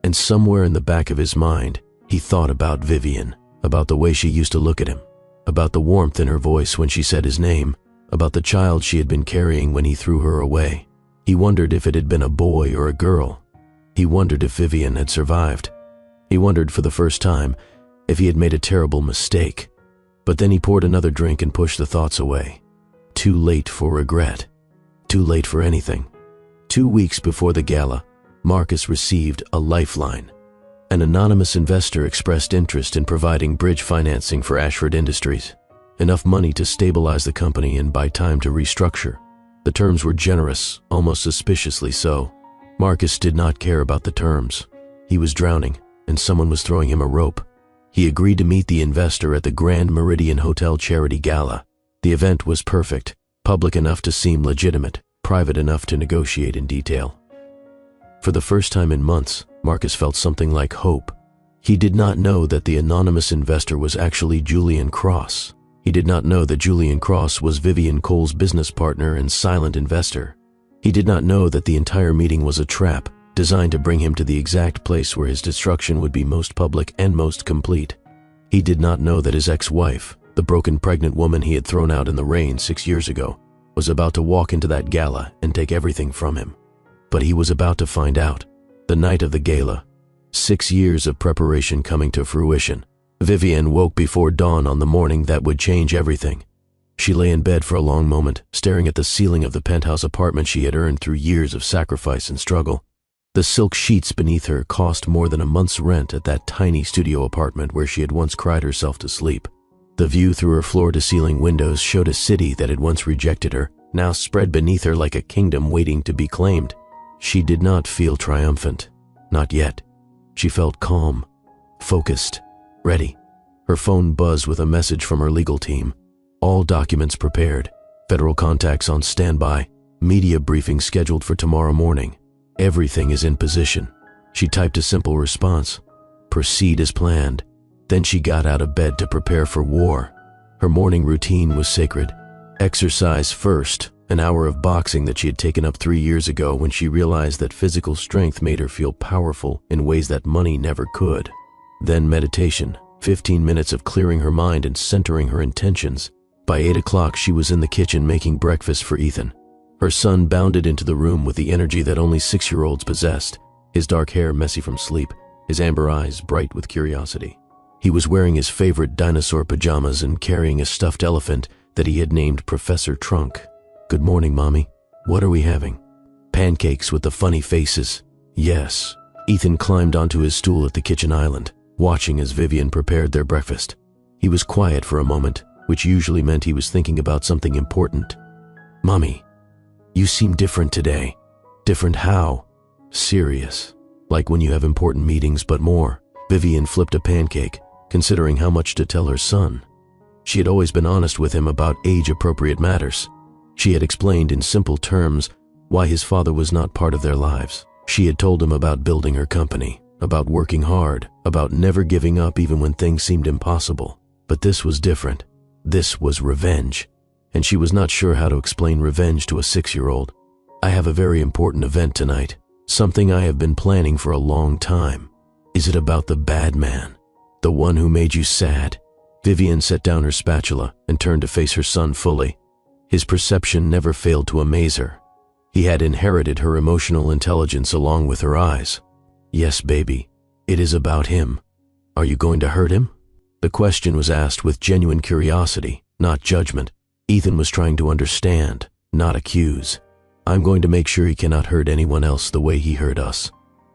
And somewhere in the back of his mind, he thought about Vivian, about the way she used to look at him, about the warmth in her voice when she said his name, about the child she had been carrying when he threw her away. He wondered if it had been a boy or a girl. He wondered if Vivian had survived. He wondered for the first time if he had made a terrible mistake. But then he poured another drink and pushed the thoughts away. Too late for regret. Too late for anything. 2 weeks before the gala, Marcus received a lifeline. An anonymous investor expressed interest in providing bridge financing for Ashford Industries, enough money to stabilize the company and buy time to restructure. The terms were generous, almost suspiciously so. Marcus did not care about the terms. He was drowning, and someone was throwing him a rope. He agreed to meet the investor at the Grand Meridian Hotel Charity Gala. The event was perfect, public enough to seem legitimate, private enough to negotiate in detail. For the first time in months, Marcus felt something like hope. He did not know that the anonymous investor was actually Julian Cross. He did not know that Julian Cross was Vivian Cole's business partner and silent investor. He did not know that the entire meeting was a trap, designed to bring him to the exact place where his destruction would be most public and most complete. He did not know that his ex-wife, the broken pregnant woman he had thrown out in the rain 6 years ago, was about to walk into that gala and take everything from him. But he was about to find out. The night of the gala, 6 years of preparation coming to fruition. Vivian woke before dawn on the morning that would change everything. She lay in bed for a long moment, staring at the ceiling of the penthouse apartment she had earned through years of sacrifice and struggle. The silk sheets beneath her cost more than a month's rent at that tiny studio apartment where she had once cried herself to sleep. The view through her floor-to-ceiling windows showed a city that had once rejected her, now spread beneath her like a kingdom waiting to be claimed. She did not feel triumphant. Not yet. She felt calm, focused, ready. Her phone buzzed with a message from her legal team. All documents prepared, federal contacts on standby, media briefing scheduled for tomorrow morning. Everything is in position. She typed a simple response. Proceed as planned. Then she got out of bed to prepare for war. Her morning routine was sacred. Exercise first, an hour of boxing that she had taken up 3 years ago when she realized that physical strength made her feel powerful in ways that money never could. Then meditation, 15 minutes of clearing her mind and centering her intentions. By 8 o'clock, she was in the kitchen making breakfast for Ethan. Her son bounded into the room with the energy that only 6-year-olds possessed, his dark hair messy from sleep, his amber eyes bright with curiosity. He was wearing his favorite dinosaur pajamas and carrying a stuffed elephant that he had named Professor Trunk. Good morning, Mommy. What are we having? Pancakes with the funny faces. Yes. Ethan climbed onto his stool at the kitchen island, watching as Vivian prepared their breakfast. He was quiet for a moment, which usually meant he was thinking about something important. Mommy, you seem different today. Different how? Serious. Like when you have important meetings, but more. Vivian flipped a pancake, considering how much to tell her son. She had always been honest with him about age-appropriate matters. She had explained in simple terms why his father was not part of their lives. She had told him about building her company, about working hard, about never giving up even when things seemed impossible. But this was different. This was revenge. And she was not sure how to explain revenge to a 6-year-old. I have a very important event tonight. Something I have been planning for a long time. Is it about the bad man? The one who made you sad? Vivian set down her spatula and turned to face her son fully. His perception never failed to amaze her. He had inherited her emotional intelligence along with her eyes. Yes, baby, it is about him. Are you going to hurt him? The question was asked with genuine curiosity, not judgment. Ethan was trying to understand, not accuse. I'm going to make sure he cannot hurt anyone else the way he hurt us.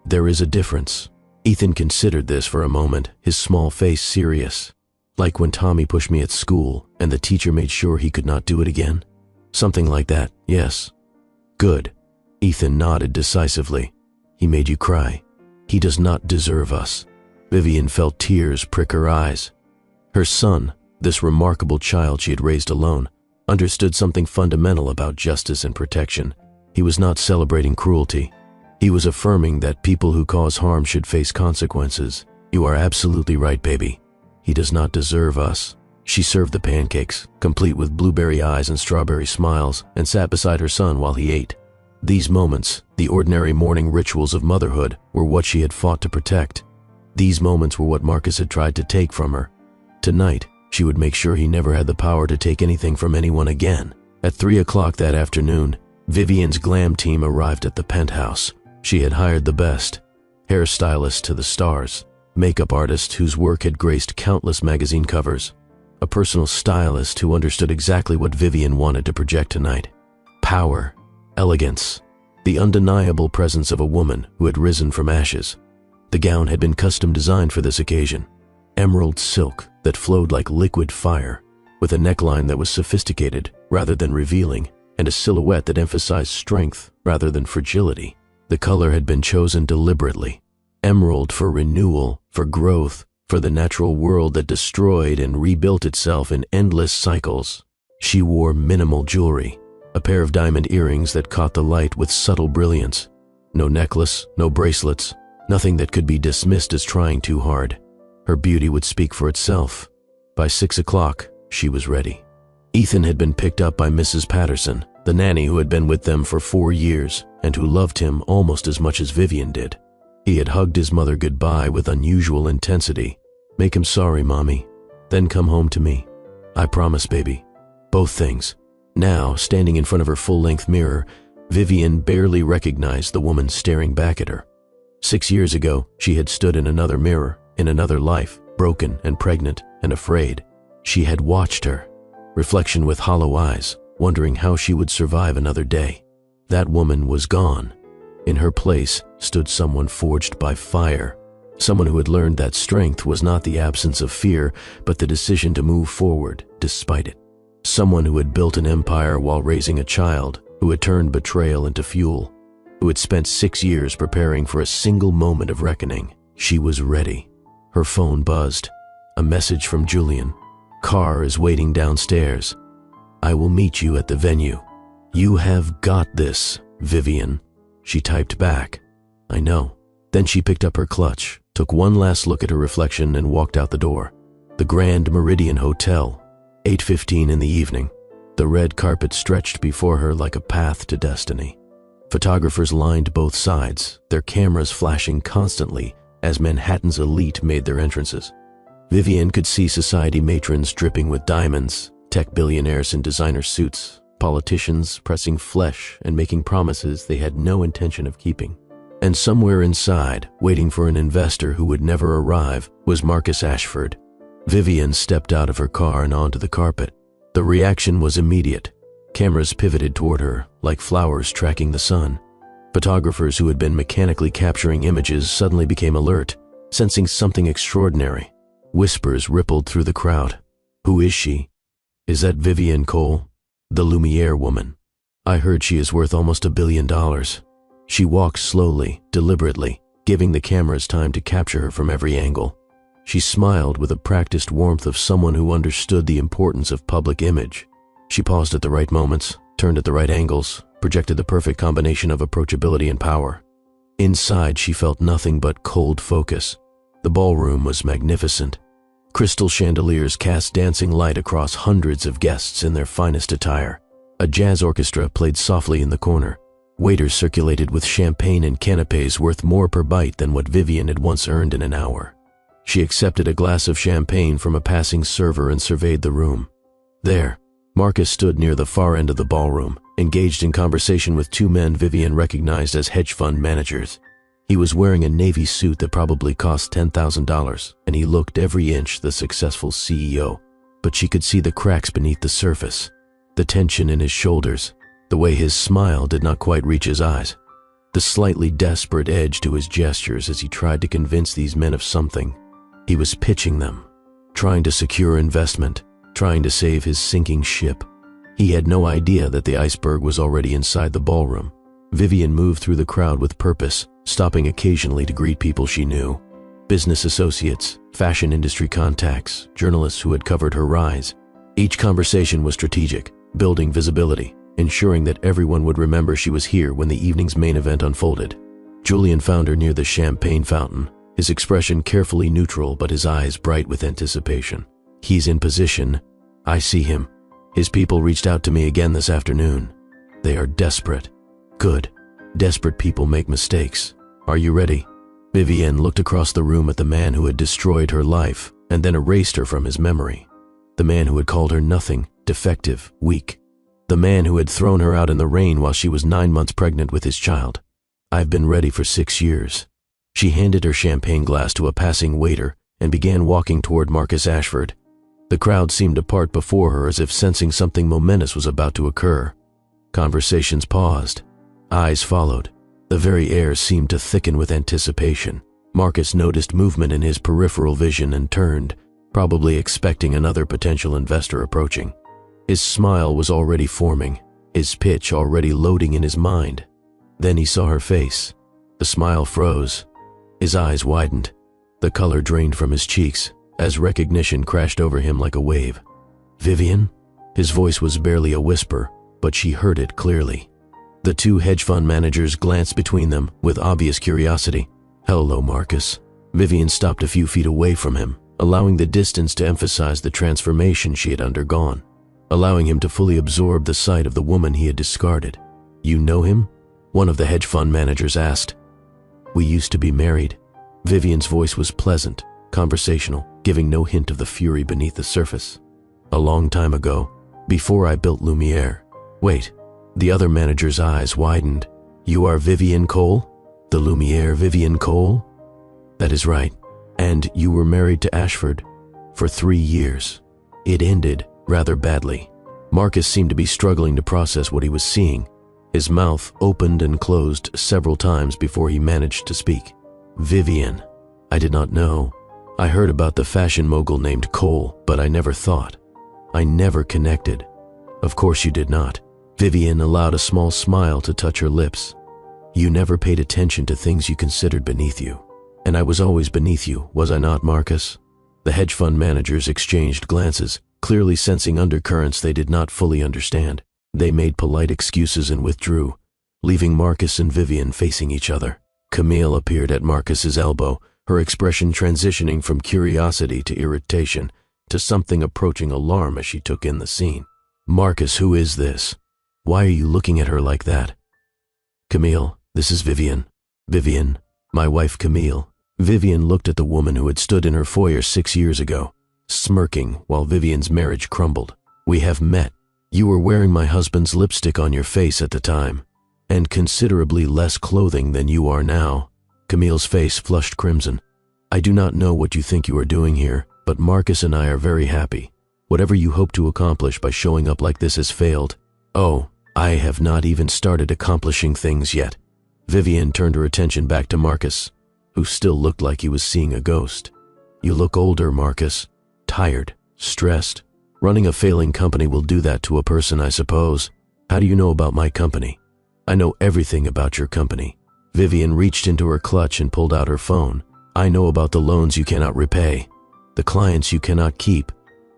There is a difference. Ethan considered this for a moment, his small face serious. Like when Tommy pushed me at school and the teacher made sure he could not do it again? Something like that, yes. Good. Ethan nodded decisively. He made you cry. He does not deserve us. Vivian felt tears prick her eyes. Her son, this remarkable child she had raised alone, understood something fundamental about justice and protection. He was not celebrating cruelty. He was affirming that people who cause harm should face consequences. You are absolutely right, baby. He does not deserve us. She served the pancakes, complete with blueberry eyes and strawberry smiles, and sat beside her son while he ate. These moments, the ordinary morning rituals of motherhood, were what she had fought to protect. These moments were what Marcus had tried to take from her. Tonight, she would make sure he never had the power to take anything from anyone again. At 3 o'clock that afternoon, Vivian's glam team arrived at the penthouse. She had hired the best, hairstylists to the stars, makeup artists whose work had graced countless magazine covers, a personal stylist who understood exactly what Vivian wanted to project tonight. Power, elegance, the undeniable presence of a woman who had risen from ashes. The gown had been custom designed for this occasion. Emerald silk that flowed like liquid fire, with a neckline that was sophisticated rather than revealing, and a silhouette that emphasized strength rather than fragility. The color had been chosen deliberately. Emerald for renewal, for growth, for the natural world that destroyed and rebuilt itself in endless cycles. She wore minimal jewelry, a pair of diamond earrings that caught the light with subtle brilliance. No necklace, no bracelets, nothing that could be dismissed as trying too hard. Her beauty would speak for itself. By 6 o'clock, she was ready. Ethan had been picked up by Mrs. Patterson, the nanny who had been with them for 4 years and who loved him almost as much as Vivian did. He had hugged his mother goodbye with unusual intensity. Make him sorry, Mommy. Then come home to me. I promise, baby. Both things. Now, standing in front of her full-length mirror, Vivian barely recognized the woman staring back at her. 6 years ago, she had stood in another mirror, in another life, broken and pregnant and afraid. She had watched her, reflection with hollow eyes, wondering how she would survive another day. That woman was gone. In her place stood someone forged by fire, someone who had learned that strength was not the absence of fear, but the decision to move forward despite it. Someone who had built an empire while raising a child, who had turned betrayal into fuel, who had spent 6 years preparing for a single moment of reckoning. She was ready. Her phone buzzed. A message from Julian. Car is waiting downstairs. I will meet you at the venue. You have got this, Vivian. She typed back. I know. Then she picked up her clutch, took one last look at her reflection and walked out the door. The Grand Meridian Hotel, 8:15 in the evening. The red carpet stretched before her like a path to destiny. Photographers lined both sides, their cameras flashing constantly as Manhattan's elite made their entrances. Vivian could see society matrons dripping with diamonds, tech billionaires in designer suits, politicians pressing flesh and making promises they had no intention of keeping. And somewhere inside, waiting for an investor who would never arrive, was Marcus Ashford. Vivian stepped out of her car and onto the carpet. The reaction was immediate. Cameras pivoted toward her, like flowers tracking the sun. Photographers who had been mechanically capturing images suddenly became alert, sensing something extraordinary. Whispers rippled through the crowd. Who is she? Is that Vivian Cole? The Lumiere woman. I heard she is worth almost $1 billion. She walked slowly, deliberately, giving the cameras time to capture her from every angle. She smiled with a practiced warmth of someone who understood the importance of public image. She paused at the right moments, turned at the right angles, projected the perfect combination of approachability and power. Inside, she felt nothing but cold focus. The ballroom was magnificent. Crystal chandeliers cast dancing light across hundreds of guests in their finest attire. A jazz orchestra played softly in the corner. Waiters circulated with champagne and canapes worth more per bite than what Vivian had once earned in an hour. She accepted a glass of champagne from a passing server and surveyed the room. There, Marcus stood near the far end of the ballroom, engaged in conversation with two men Vivian recognized as hedge fund managers. He was wearing a navy suit that probably cost $10,000, and he looked every inch the successful CEO. But she could see the cracks beneath the surface, the tension in his shoulders, the way his smile did not quite reach his eyes, the slightly desperate edge to his gestures as he tried to convince these men of something. He was pitching them, trying to secure investment, trying to save his sinking ship. He had no idea that the iceberg was already inside the ballroom. Vivian moved through the crowd with purpose, stopping occasionally to greet people she knew. Business associates, fashion industry contacts, journalists who had covered her rise. Each conversation was strategic, building visibility, ensuring that everyone would remember she was here when the evening's main event unfolded. Julian found her near the champagne fountain, his expression carefully neutral but his eyes bright with anticipation. He's in position. I see him. His people reached out to me again this afternoon. They are desperate. Good. Desperate people make mistakes. Are you ready? Vivian looked across the room at the man who had destroyed her life and then erased her from his memory. The man who had called her nothing, defective, weak. The man who had thrown her out in the rain while she was 9 months pregnant with his child. I've been ready for 6 years. She handed her champagne glass to a passing waiter and began walking toward Marcus Ashford. The crowd seemed to part before her as if sensing something momentous was about to occur. Conversations paused. Eyes followed. The very air seemed to thicken with anticipation. Marcus noticed movement in his peripheral vision and turned, probably expecting another potential investor approaching. His smile was already forming, his pitch already loading in his mind. Then he saw her face. The smile froze. His eyes widened. The color drained from his cheeks as recognition crashed over him like a wave. Vivian? His voice was barely a whisper, but she heard it clearly. The two hedge fund managers glanced between them with obvious curiosity. Hello, Marcus. Vivian stopped a few feet away from him, allowing the distance to emphasize the transformation she had undergone, allowing him to fully absorb the sight of the woman he had discarded. You know him? One of the hedge fund managers asked. We used to be married. Vivian's voice was pleasant, conversational, giving no hint of the fury beneath the surface. A long time ago, before I built Lumiere. Wait, the other manager's eyes widened. You are Vivian Cole? The Lumiere Vivian Cole? That is right. And you were married to Ashford for 3 years. It ended rather badly. Marcus seemed to be struggling to process what he was seeing. His mouth opened and closed several times before he managed to speak. Vivian. I did not know. I heard about the fashion mogul named Cole, but I never thought. I never connected. Of course you did not. Vivian allowed a small smile to touch her lips. You never paid attention to things you considered beneath you. And I was always beneath you, was I not, Marcus? The hedge fund managers exchanged glances, clearly sensing undercurrents they did not fully understand. They made polite excuses and withdrew, leaving Marcus and Vivian facing each other. Camille appeared at Marcus's elbow, her expression transitioning from curiosity to irritation to something approaching alarm as she took in the scene. Marcus, who is this? Why are you looking at her like that? Camille, this is Vivian. Vivian, my wife Camille. Vivian looked at the woman who had stood in her foyer 6 years ago, smirking while Vivian's marriage crumbled. We have met. You were wearing my husband's lipstick on your face at the time, and considerably less clothing than you are now. Camille's face flushed crimson. I do not know what you think you are doing here, but Marcus and I are very happy. Whatever you hope to accomplish by showing up like this has failed. Oh, I have not even started accomplishing things yet. Vivian turned her attention back to Marcus, who still looked like he was seeing a ghost. You look older, Marcus. Tired, stressed. Running a failing company will do that to a person, I suppose. How do you know about my company? I know everything about your company." Vivian reached into her clutch and pulled out her phone. "I know about the loans you cannot repay, the clients you cannot keep,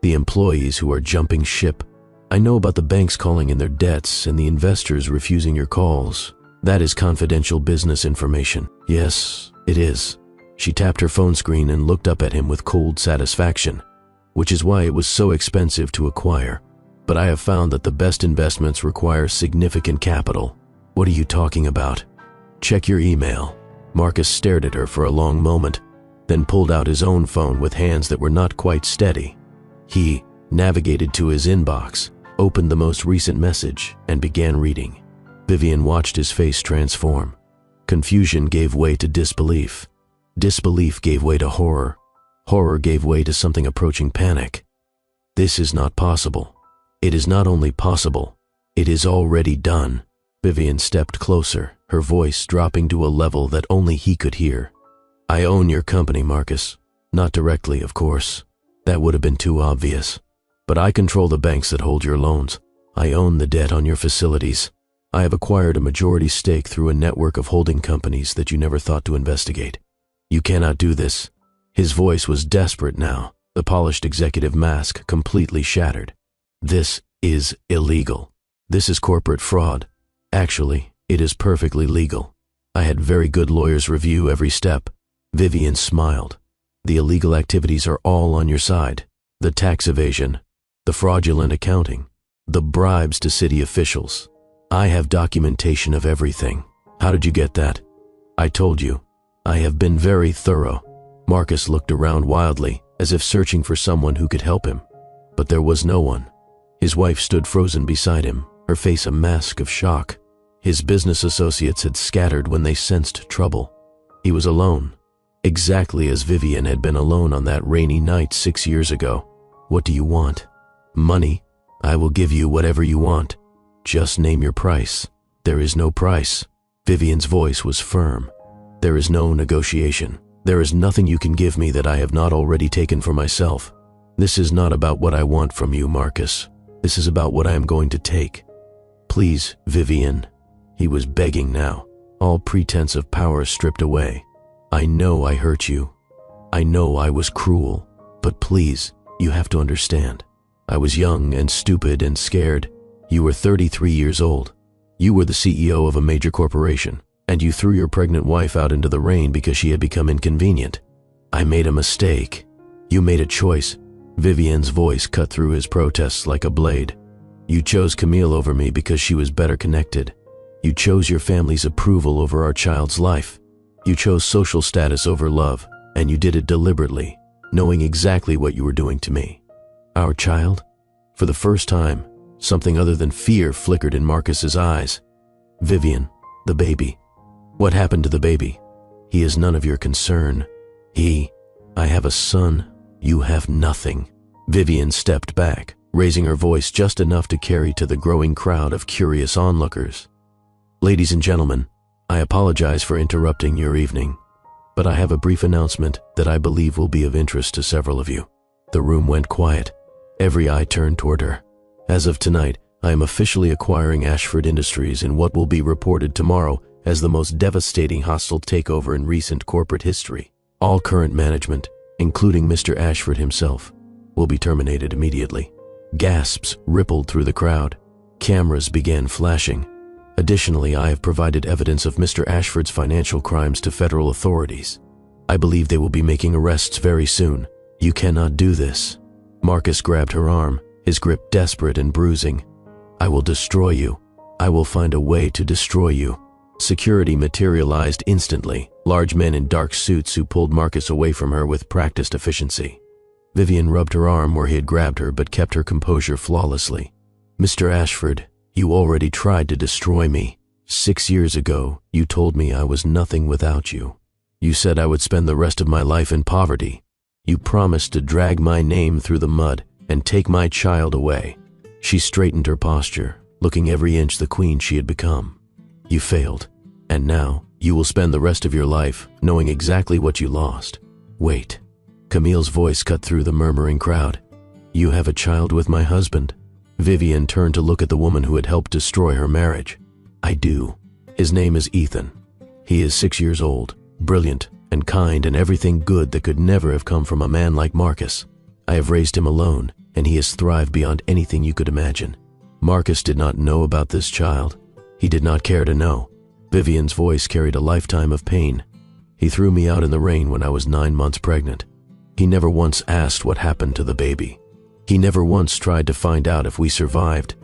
the employees who are jumping ship. I know about the banks calling in their debts and the investors refusing your calls. That is confidential business information." "Yes, it is." She tapped her phone screen and looked up at him with cold satisfaction. "Which is why it was so expensive to acquire. But I have found that the best investments require significant capital." "What are you talking about?" "Check your email." Marcus stared at her for a long moment, then pulled out his own phone with hands that were not quite steady. He navigated to his inbox, opened the most recent message, and began reading. Vivian watched his face transform. Confusion gave way to disbelief. Disbelief gave way to horror. Horror gave way to something approaching panic. "This is not possible. It is not only possible, it is already done." Vivian stepped closer, her voice dropping to a level that only he could hear. "I own your company, Marcus. Not directly, of course. That would have been too obvious. But I control the banks that hold your loans. I own the debt on your facilities. I have acquired a majority stake through a network of holding companies that you never thought to investigate. You cannot do this." His voice was desperate now, the polished executive mask completely shattered. "This is illegal. This is corporate fraud. Actually, it is perfectly legal. I had very good lawyers review every step." Vivian smiled. "The illegal activities are all on your side. The tax evasion, the fraudulent accounting, the bribes to city officials. I have documentation of everything. How did you get that?" "I told you. I have been very thorough." Marcus looked around wildly, as if searching for someone who could help him. But there was no one. His wife stood frozen beside him, her face a mask of shock. His business associates had scattered when they sensed trouble. He was alone, exactly as Vivian had been alone on that rainy night 6 years ago. "What do you want?" "Money. I will give you whatever you want. Just name your price." "There is no price." Vivian's voice was firm. "There is no negotiation. There is nothing you can give me that I have not already taken for myself. This is not about what I want from you, Marcus. This is about what I am going to take. Please, Vivian." He was begging now, all pretense of power stripped away. "I know I hurt you. I know I was cruel. But please, you have to understand. I was young and stupid and scared. You were 33 years old. You were the CEO of a major corporation, and you threw your pregnant wife out into the rain because she had become inconvenient. I made a mistake. You made a choice." Vivian's voice cut through his protests like a blade. "You chose Camille over me because she was better connected. You chose your family's approval over our child's life. You chose social status over love, and you did it deliberately, knowing exactly what you were doing to me." "Our child?" For the first time, something other than fear flickered in Marcus's eyes. "Vivian, the baby. What happened to the baby? He is none of your concern. I have a son. You have nothing." Vivian stepped back, raising her voice just enough to carry to the growing crowd of curious onlookers. "Ladies and gentlemen, I apologize for interrupting your evening, but I have a brief announcement that I believe will be of interest to several of you." The room went quiet. Every eye turned toward her. "As of tonight, I am officially acquiring Ashford Industries in what will be reported tomorrow as the most devastating hostile takeover in recent corporate history. All current management, including Mr. Ashford himself, will be terminated immediately." Gasps rippled through the crowd. Cameras began flashing. "Additionally, I have provided evidence of Mr. Ashford's financial crimes to federal authorities. I believe they will be making arrests very soon. You cannot do this." Marcus grabbed her arm, his grip desperate and bruising. "I will destroy you. I will find a way to destroy you." Security materialized instantly, large men in dark suits who pulled Marcus away from her with practiced efficiency. Vivian rubbed her arm where he had grabbed her but kept her composure flawlessly. "Mr. Ashford, you already tried to destroy me. 6 years ago, you told me I was nothing without you. You said I would spend the rest of my life in poverty. You promised to drag my name through the mud and take my child away." She straightened her posture, looking every inch the queen she had become. "You failed, and now you will spend the rest of your life knowing exactly what you lost. Wait." Camille's voice cut through the murmuring crowd. "You have a child with my husband." Vivian turned to look at the woman who had helped destroy her marriage. I do. His name is Ethan. He is 6 years old, brilliant and kind and everything good that could never have come from a man like Marcus. I have raised him alone, and he has thrived beyond anything you could imagine. Marcus did not know about this child. He did not care to know. Vivian's voice carried a lifetime of pain. He threw me out in the rain when I was 9 months pregnant. He never once asked what happened to the baby. He never once tried to find out if we survived.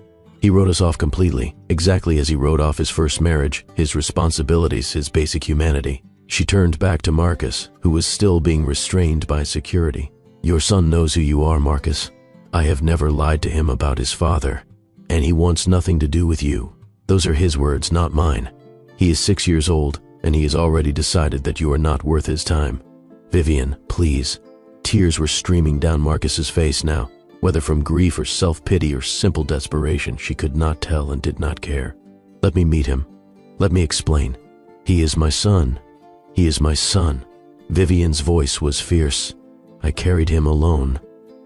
He wrote us off completely, exactly as he wrote off his first marriage, his responsibilities, his basic humanity. She turned back to Marcus, who was still being restrained by security. Your son knows who you are, Marcus. I have never lied to him about his father, and he wants nothing to do with you. Those are his words, not mine. He is 6 years old, and he has already decided that you are not worth his time. Vivian, please. Tears were streaming down Marcus's face now. Whether from grief or self-pity or simple desperation, she could not tell and did not care. Let me meet him. Let me explain. He is my son. He is my son. Vivian's voice was fierce. I carried him alone.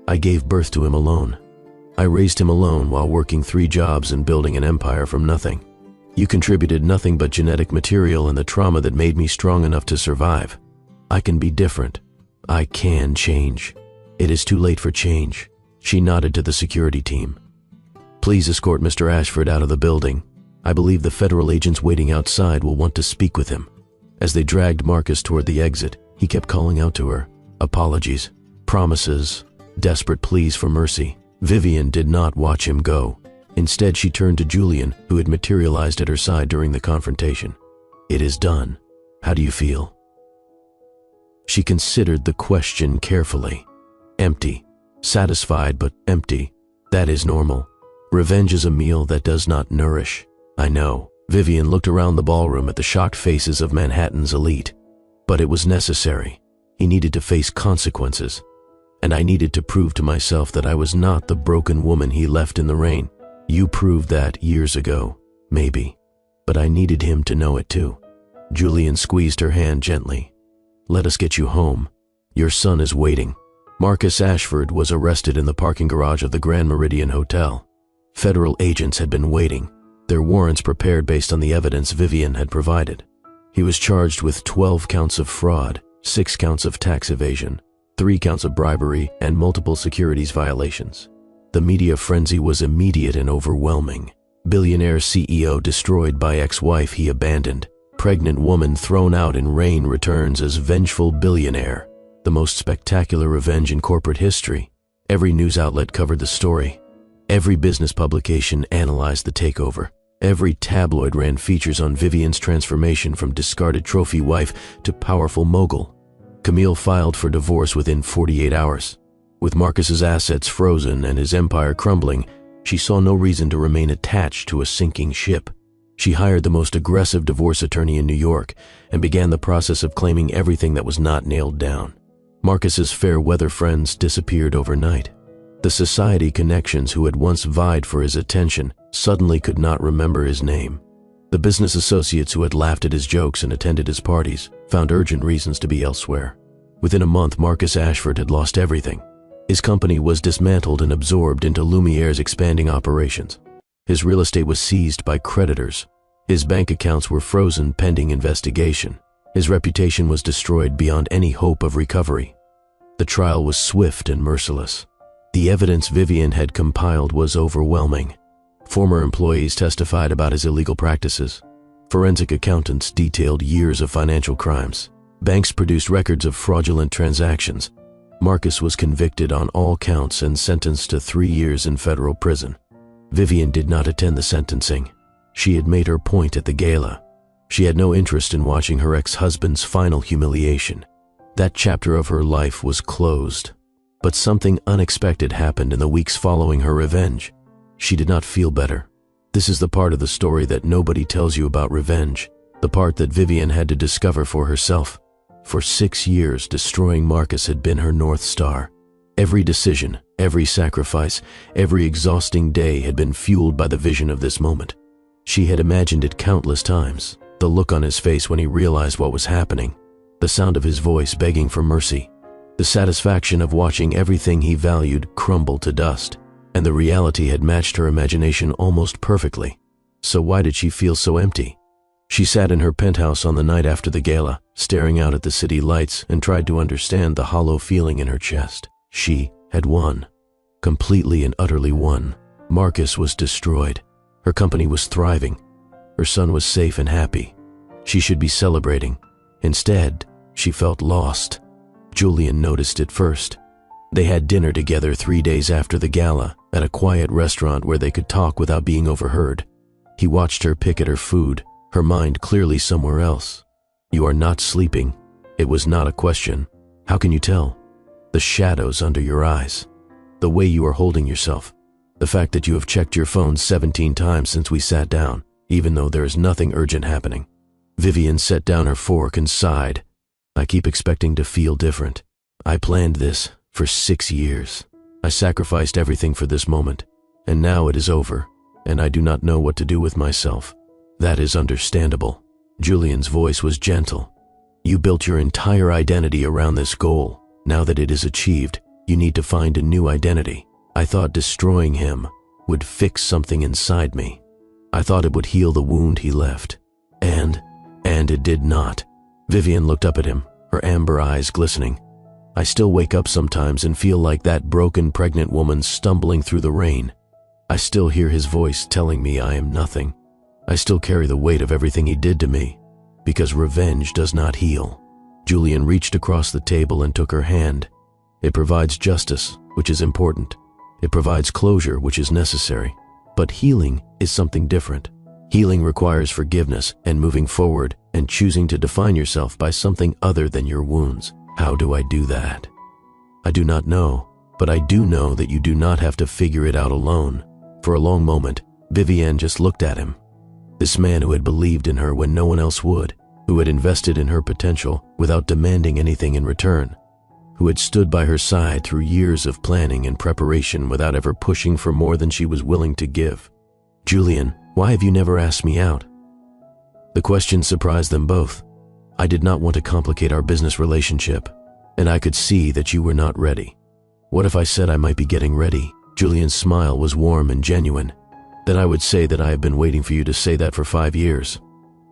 I gave birth to him alone. I raised him alone while working 3 jobs and building an empire from nothing. You contributed nothing but genetic material and the trauma that made me strong enough to survive. I can be different. I can change. It is too late for change. She nodded to the security team. Please escort Mr. Ashford out of the building. I believe the federal agents waiting outside will want to speak with him. As they dragged Marcus toward the exit, he kept calling out to her. Apologies, promises, desperate pleas for mercy. Vivian did not watch him go. Instead, she turned to Julian, who had materialized at her side during the confrontation. It is done. How do you feel? She considered the question carefully. Empty. Satisfied, but empty. That is normal. Revenge is a meal that does not nourish. I know. Vivian looked around the ballroom at the shocked faces of Manhattan's elite. But it was necessary. He needed to face consequences. And I needed to prove to myself that I was not the broken woman he left in the rain. You proved that years ago, maybe. But I needed him to know it too. Julian squeezed her hand gently. Let us get you home. Your son is waiting. Marcus Ashford was arrested in the parking garage of the Grand Meridian Hotel. Federal agents had been waiting, their warrants prepared based on the evidence Vivian had provided. He was charged with 12 counts of fraud, 6 counts of tax evasion, 3 counts of bribery, and multiple securities violations. The media frenzy was immediate and overwhelming. Billionaire CEO destroyed by ex-wife he abandoned. Pregnant woman thrown out in rain returns as vengeful billionaire. The most spectacular revenge in corporate history. Every news outlet covered the story. Every business publication analyzed the takeover. Every tabloid ran features on Vivian's transformation from discarded trophy wife to powerful mogul. Camille filed for divorce within 48 hours. With Marcus's assets frozen and his empire crumbling, she saw no reason to remain attached to a sinking ship. She hired the most aggressive divorce attorney in New York and began the process of claiming everything that was not nailed down. Marcus's fair-weather friends disappeared overnight. The society connections who had once vied for his attention suddenly could not remember his name. The business associates who had laughed at his jokes and attended his parties found urgent reasons to be elsewhere. Within a month, Marcus Ashford had lost everything. His company was dismantled and absorbed into Lumiere's expanding operations. His real estate was seized by creditors. His bank accounts were frozen pending investigation. His reputation was destroyed beyond any hope of recovery. The trial was swift and merciless. The evidence Vivian had compiled was overwhelming. Former employees testified about his illegal practices. Forensic accountants detailed years of financial crimes. Banks produced records of fraudulent transactions. Marcus was convicted on all counts and sentenced to 3 years in federal prison. Vivian did not attend the sentencing. She had made her point at the gala. She had no interest in watching her ex-husband's final humiliation. That chapter of her life was closed. But something unexpected happened in the weeks following her revenge. She did not feel better. This is the part of the story that nobody tells you about revenge, the part that Vivian had to discover for herself. For 6 years, destroying Marcus had been her North Star. Every decision, every sacrifice, every exhausting day had been fueled by the vision of this moment. She had imagined it countless times, the look on his face when he realized what was happening, the sound of his voice begging for mercy, the satisfaction of watching everything he valued crumble to dust, and the reality had matched her imagination almost perfectly. So why did she feel so empty? She sat in her penthouse on the night after the gala, staring out at the city lights, and tried to understand the hollow feeling in her chest. She had won. Completely and utterly won. Marcus was destroyed. Her company was thriving. Her son was safe and happy. She should be celebrating. Instead, she felt lost. Julian noticed it first. They had dinner together 3 days after the gala at a quiet restaurant where they could talk without being overheard. He watched her pick at her food, her mind clearly somewhere else. "You are not sleeping." It was not a question. "How can you tell?" "The shadows under your eyes. The way you are holding yourself. The fact that you have checked your phone 17 times since we sat down, even though there is nothing urgent happening." Vivian set down her fork and sighed. "I keep expecting to feel different. I planned this for 6 years. I sacrificed everything for this moment, and now it is over, and I do not know what to do with myself." "That is understandable." Julian's voice was gentle. "You built your entire identity around this goal. Now that it is achieved, you need to find a new identity. I thought destroying him would fix something inside me. I thought it would heal the wound he left. And it did not." Vivian looked up at him, her amber eyes glistening. "I still wake up sometimes and feel like that broken pregnant woman stumbling through the rain. I still hear his voice telling me I am nothing. I still carry the weight of everything he did to me, because revenge does not heal." Julian reached across the table and took her hand. "It provides justice, which is important. It provides closure, which is necessary. But healing is something different. Healing requires forgiveness and moving forward and choosing to define yourself by something other than your wounds. How do I do that?" "I do not know, but I do know that you do not have to figure it out alone." For a long moment, Vivian just looked at him. This man who had believed in her when no one else would, who had invested in her potential without demanding anything in return, who had stood by her side through years of planning and preparation without ever pushing for more than she was willing to give. "Julian, why have you never asked me out?" The question surprised them both. "I did not want to complicate our business relationship, and I could see that you were not ready." "What if I said I might be getting ready?" Julian's smile was warm and genuine. "Then I would say that I have been waiting for you to say that for 5 years.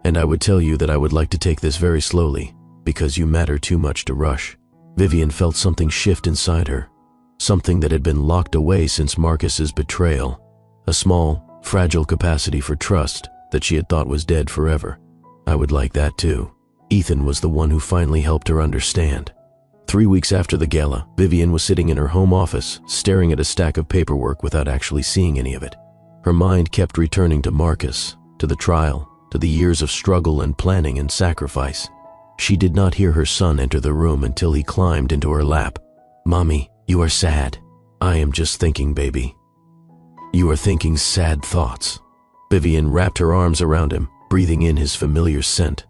And I would tell you that I would like to take this very slowly, because you matter too much to rush." Vivian felt something shift inside her, something that had been locked away since Marcus's betrayal, a small, fragile capacity for trust that she had thought was dead forever. "I would like that too." Ethan was the one who finally helped her understand. 3 weeks after the gala, Vivian was sitting in her home office, staring at a stack of paperwork without actually seeing any of it. Her mind kept returning to Marcus, to the trial, to the years of struggle and planning and sacrifice. She did not hear her son enter the room until he climbed into her lap. "Mommy, you are sad." "I am just thinking, baby." "You are thinking sad thoughts." Vivian wrapped her arms around him, breathing in his familiar scent.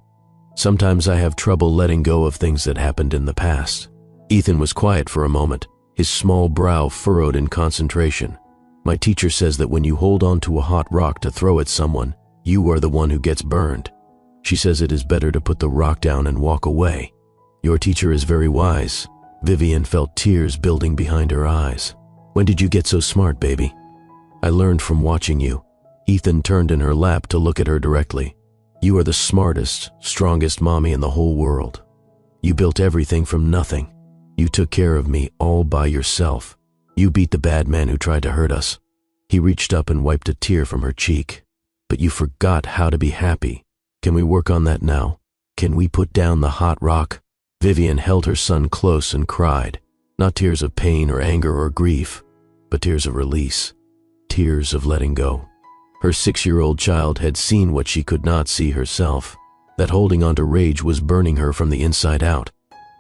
"Sometimes I have trouble letting go of things that happened in the past." Ethan was quiet for a moment, his small brow furrowed in concentration. "My teacher says that when you hold on to a hot rock to throw at someone, you are the one who gets burned. She says it is better to put the rock down and walk away. Your teacher is very wise." Vivian felt tears building behind her eyes. "When did you get so smart, baby?" "I learned from watching you." Ethan turned in her lap to look at her directly. "You are the smartest, strongest mommy in the whole world. You built everything from nothing. You took care of me all by yourself. You beat the bad man who tried to hurt us." He reached up and wiped a tear from her cheek. "But you forgot how to be happy. Can we work on that now? Can we put down the hot rock?" Vivian held her son close and cried, not tears of pain or anger or grief, but tears of release, tears of letting go. Her 6-year-old child had seen what she could not see herself, that holding on to rage was burning her from the inside out,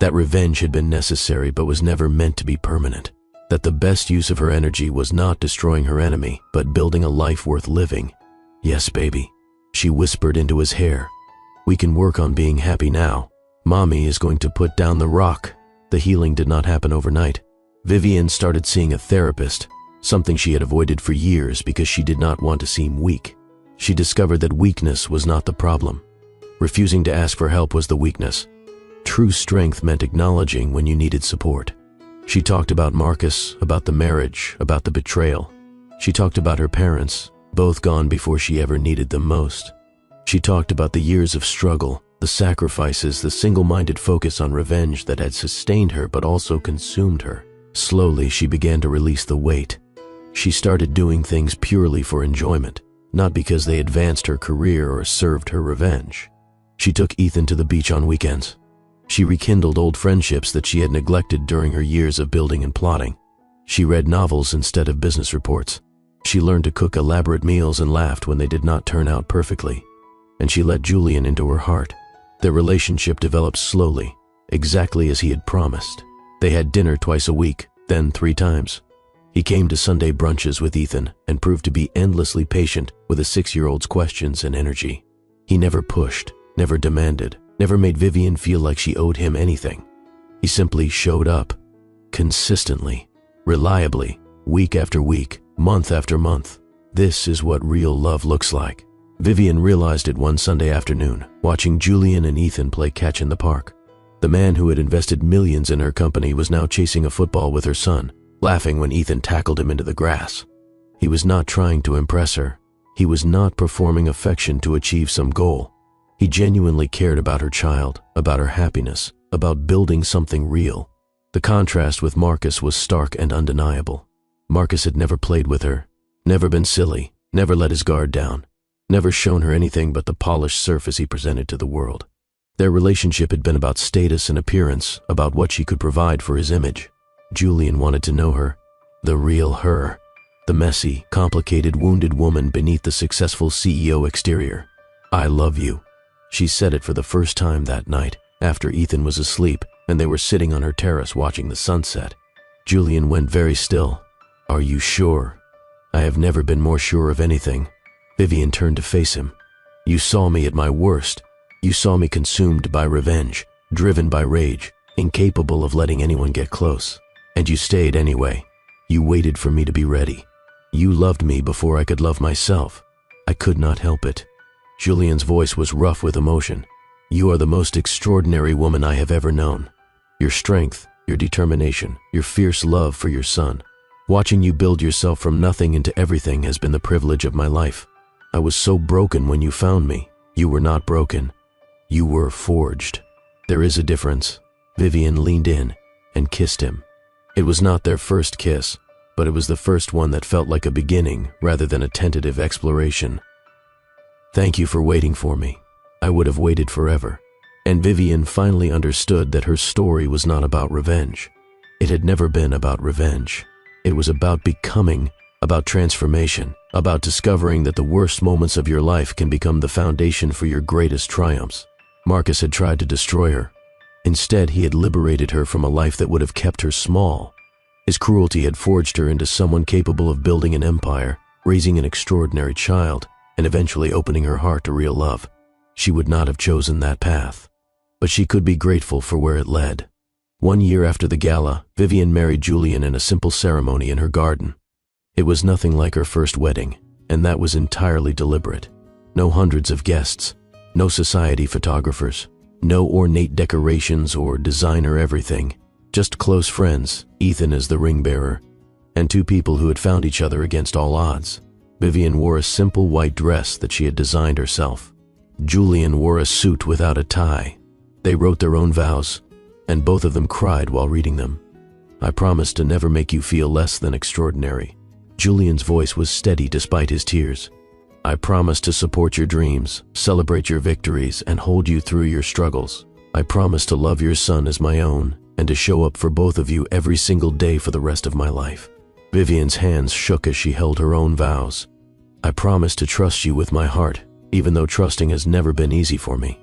that revenge had been necessary but was never meant to be permanent, that the best use of her energy was not destroying her enemy, but building a life worth living. "Yes, baby," she whispered into his hair. "We can work on being happy now. Mommy is going to put down the rock." The healing did not happen overnight. Vivian started seeing a therapist, something she had avoided for years because she did not want to seem weak. She discovered that weakness was not the problem. Refusing to ask for help was the weakness. True strength meant acknowledging when you needed support. She talked about Marcus, about the marriage, about the betrayal. She talked about her parents, both gone before she ever needed them most. She talked about the years of struggle, the sacrifices, the single-minded focus on revenge that had sustained her but also consumed her. Slowly, she began to release the weight. She started doing things purely for enjoyment, not because they advanced her career or served her revenge. She took Ethan to the beach on weekends. She rekindled old friendships that she had neglected during her years of building and plotting. She read novels instead of business reports. She learned to cook elaborate meals and laughed when they did not turn out perfectly. And she let Julian into her heart. Their relationship developed slowly, exactly as he had promised. They had dinner twice a week, then 3 times. He came to Sunday brunches with Ethan and proved to be endlessly patient with a 6-year-old's questions and energy. He never pushed, never demanded, never made Vivian feel like she owed him anything. He simply showed up, consistently, reliably, week after week, month after month. This is what real love looks like. Vivian realized it one Sunday afternoon, watching Julian and Ethan play catch in the park. The man who had invested millions in her company was now chasing a football with her son, laughing when Ethan tackled him into the grass. He was not trying to impress her. He was not performing affection to achieve some goal. He genuinely cared about her child, about her happiness, about building something real. The contrast with Marcus was stark and undeniable. Marcus had never played with her, never been silly, never let his guard down, never shown her anything but the polished surface he presented to the world. Their relationship had been about status and appearance, about what she could provide for his image. Julian wanted to know her, the real her, the messy, complicated, wounded woman beneath the successful CEO exterior. "I love you." She said it for the first time that night, after Ethan was asleep and they were sitting on her terrace watching the sunset. Julian went very still. "Are you sure?" "I have never been more sure of anything." Vivian turned to face him. "You saw me at my worst. You saw me consumed by revenge, driven by rage, incapable of letting anyone get close. And you stayed anyway. You waited for me to be ready. You loved me before I could love myself. I could not help it." Julian's voice was rough with emotion. "You are the most extraordinary woman I have ever known. Your strength, your determination, your fierce love for your son. Watching you build yourself from nothing into everything has been the privilege of my life. I was so broken when you found me. You were not broken. You were forged. There is a difference." Vivian leaned in and kissed him. It was not their first kiss, but it was the first one that felt like a beginning rather than a tentative exploration. "Thank you for waiting for me. I would have waited forever." And Vivian finally understood that her story was not about revenge. It had never been about revenge. It was about becoming, about transformation, about discovering that the worst moments of your life can become the foundation for your greatest triumphs. Marcus had tried to destroy her. Instead, he had liberated her from a life that would have kept her small. His cruelty had forged her into someone capable of building an empire, raising an extraordinary child, and eventually opening her heart to real love. She would not have chosen that path, but she could be grateful for where it led. 1 year after the gala, Vivian married Julian in a simple ceremony in her garden. It was nothing like her first wedding, and that was entirely deliberate. No hundreds of guests, no society photographers, no ornate decorations or designer everything, just close friends, Ethan as the ring bearer, and 2 people who had found each other against all odds. Vivian wore a simple white dress that she had designed herself. Julian wore a suit without a tie. They wrote their own vows, and both of them cried while reading them. "I promise to never make you feel less than extraordinary." Julian's voice was steady despite his tears. "I promise to support your dreams, celebrate your victories, and hold you through your struggles. I promise to love your son as my own, and to show up for both of you every single day for the rest of my life." Vivian's hands shook as she held her own vows. "I promise to trust you with my heart, even though trusting has never been easy for me.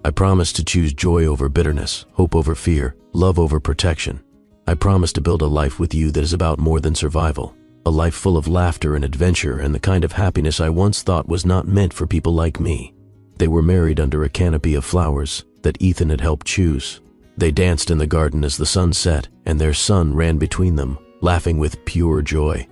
I promise to choose joy over bitterness, hope over fear, love over protection. I promise to build a life with you that is about more than survival, a life full of laughter and adventure and the kind of happiness I once thought was not meant for people like me." They were married under a canopy of flowers that Ethan had helped choose. They danced in the garden as the sun set, and their son ran between them, laughing with pure joy.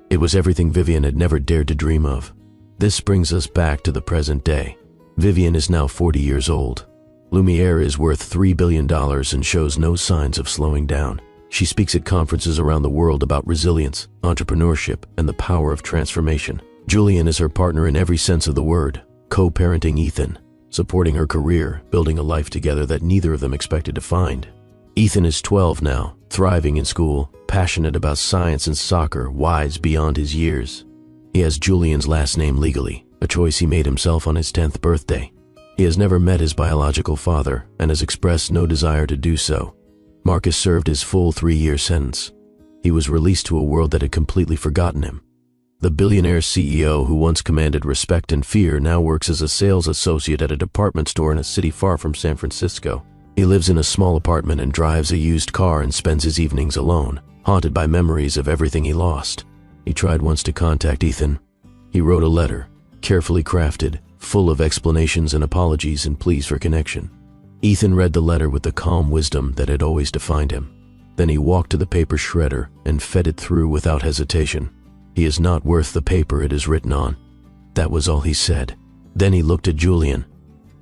It was everything Vivian had never dared to dream of. This brings us back to the present day. Vivian is now 40 years old. Lumiere is worth $3 billion and shows no signs of slowing down. She speaks at conferences around the world about resilience, entrepreneurship, and the power of transformation. Julian is her partner in every sense of the word, co-parenting Ethan, supporting her career, building a life together that neither of them expected to find. Ethan is 12 now, thriving in school, passionate about science and soccer, wise beyond his years. He has Julian's last name legally, a choice he made himself on his 10th birthday. He has never met his biological father and has expressed no desire to do so. Marcus served his full 3-year sentence. He was released to a world that had completely forgotten him. The billionaire CEO who once commanded respect and fear now works as a sales associate at a department store in a city far from San Francisco. He lives in a small apartment and drives a used car and spends his evenings alone, haunted by memories of everything he lost. He tried once to contact Ethan. He wrote a letter, carefully crafted, full of explanations and apologies and pleas for connection. Ethan read the letter with the calm wisdom that had always defined him. Then he walked to the paper shredder and fed it through without hesitation. He is not worth the paper it is written on. That was all he said. Then he looked at Julian.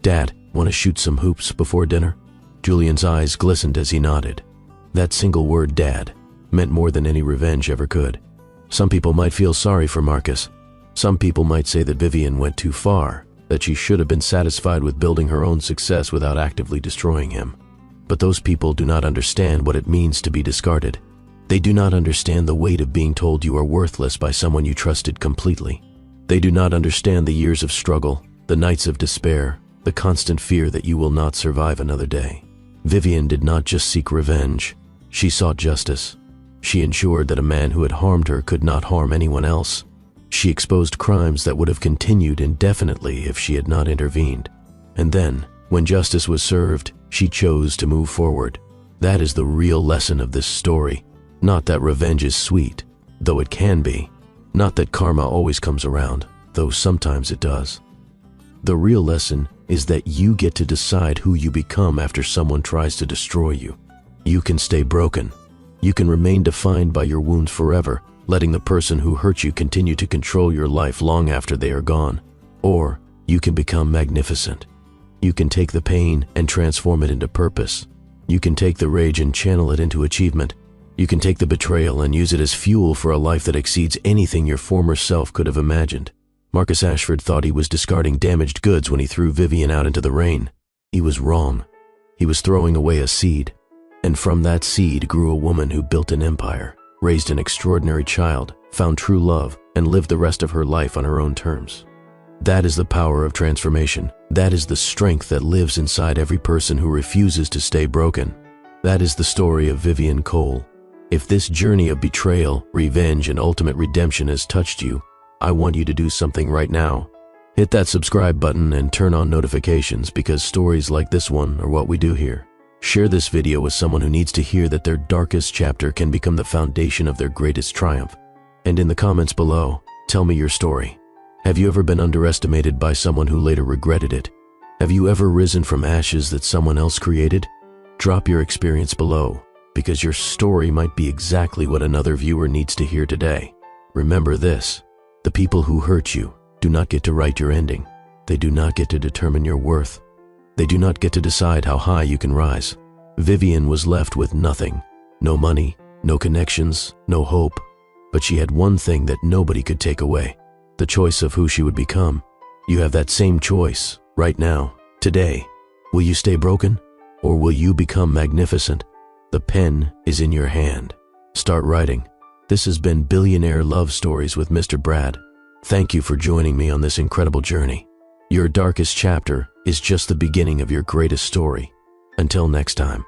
"Dad, want to shoot some hoops before dinner?" Julian's eyes glistened as he nodded. That single word, "Dad," meant more than any revenge ever could. Some people might feel sorry for Marcus. Some people might say that Vivian went too far, that she should have been satisfied with building her own success without actively destroying him. But those people do not understand what it means to be discarded. They do not understand the weight of being told you are worthless by someone you trusted completely. They do not understand the years of struggle, the nights of despair, the constant fear that you will not survive another day. Vivian did not just seek revenge. She sought justice. She ensured that a man who had harmed her could not harm anyone else. She exposed crimes that would have continued indefinitely if she had not intervened. And then, when justice was served, she chose to move forward. That is the real lesson of this story. Not that revenge is sweet, though it can be. Not that karma always comes around, though sometimes it does. The real lesson is that you get to decide who you become after someone tries to destroy you. You can stay broken. You can remain defined by your wounds forever, letting the person who hurt you continue to control your life long after they are gone. Or you can become magnificent. You can take the pain and transform it into purpose. You can take the rage and channel it into achievement. You can take the betrayal and use it as fuel for a life that exceeds anything your former self could have imagined. Marcus Ashford thought he was discarding damaged goods when he threw Vivian out into the rain. He was wrong. He was throwing away a seed. And from that seed grew a woman who built an empire, raised an extraordinary child, found true love, and lived the rest of her life on her own terms. That is the power of transformation. That is the strength that lives inside every person who refuses to stay broken. That is the story of Vivian Cole. If this journey of betrayal, revenge, and ultimate redemption has touched you, I want you to do something right now. Hit that subscribe button and turn on notifications, because stories like this one are what we do here. Share this video with someone who needs to hear that their darkest chapter can become the foundation of their greatest triumph. And in the comments below, tell me your story. Have you ever been underestimated by someone who later regretted it? Have you ever risen from ashes that someone else created? Drop your experience below, because your story might be exactly what another viewer needs to hear today. Remember this: the people who hurt you do not get to write your ending. They do not get to determine your worth. They do not get to decide how high you can rise. Vivian was left with nothing. No money, no connections, no hope. But she had one thing that nobody could take away: the choice of who she would become. You have that same choice right now, today. Will you stay broken, or will you become magnificent? The pen is in your hand. Start writing. This has been Billionaire Love Stories with Mr. Brad. Thank you for joining me on this incredible journey. Your darkest chapter is just the beginning of your greatest story. Until next time.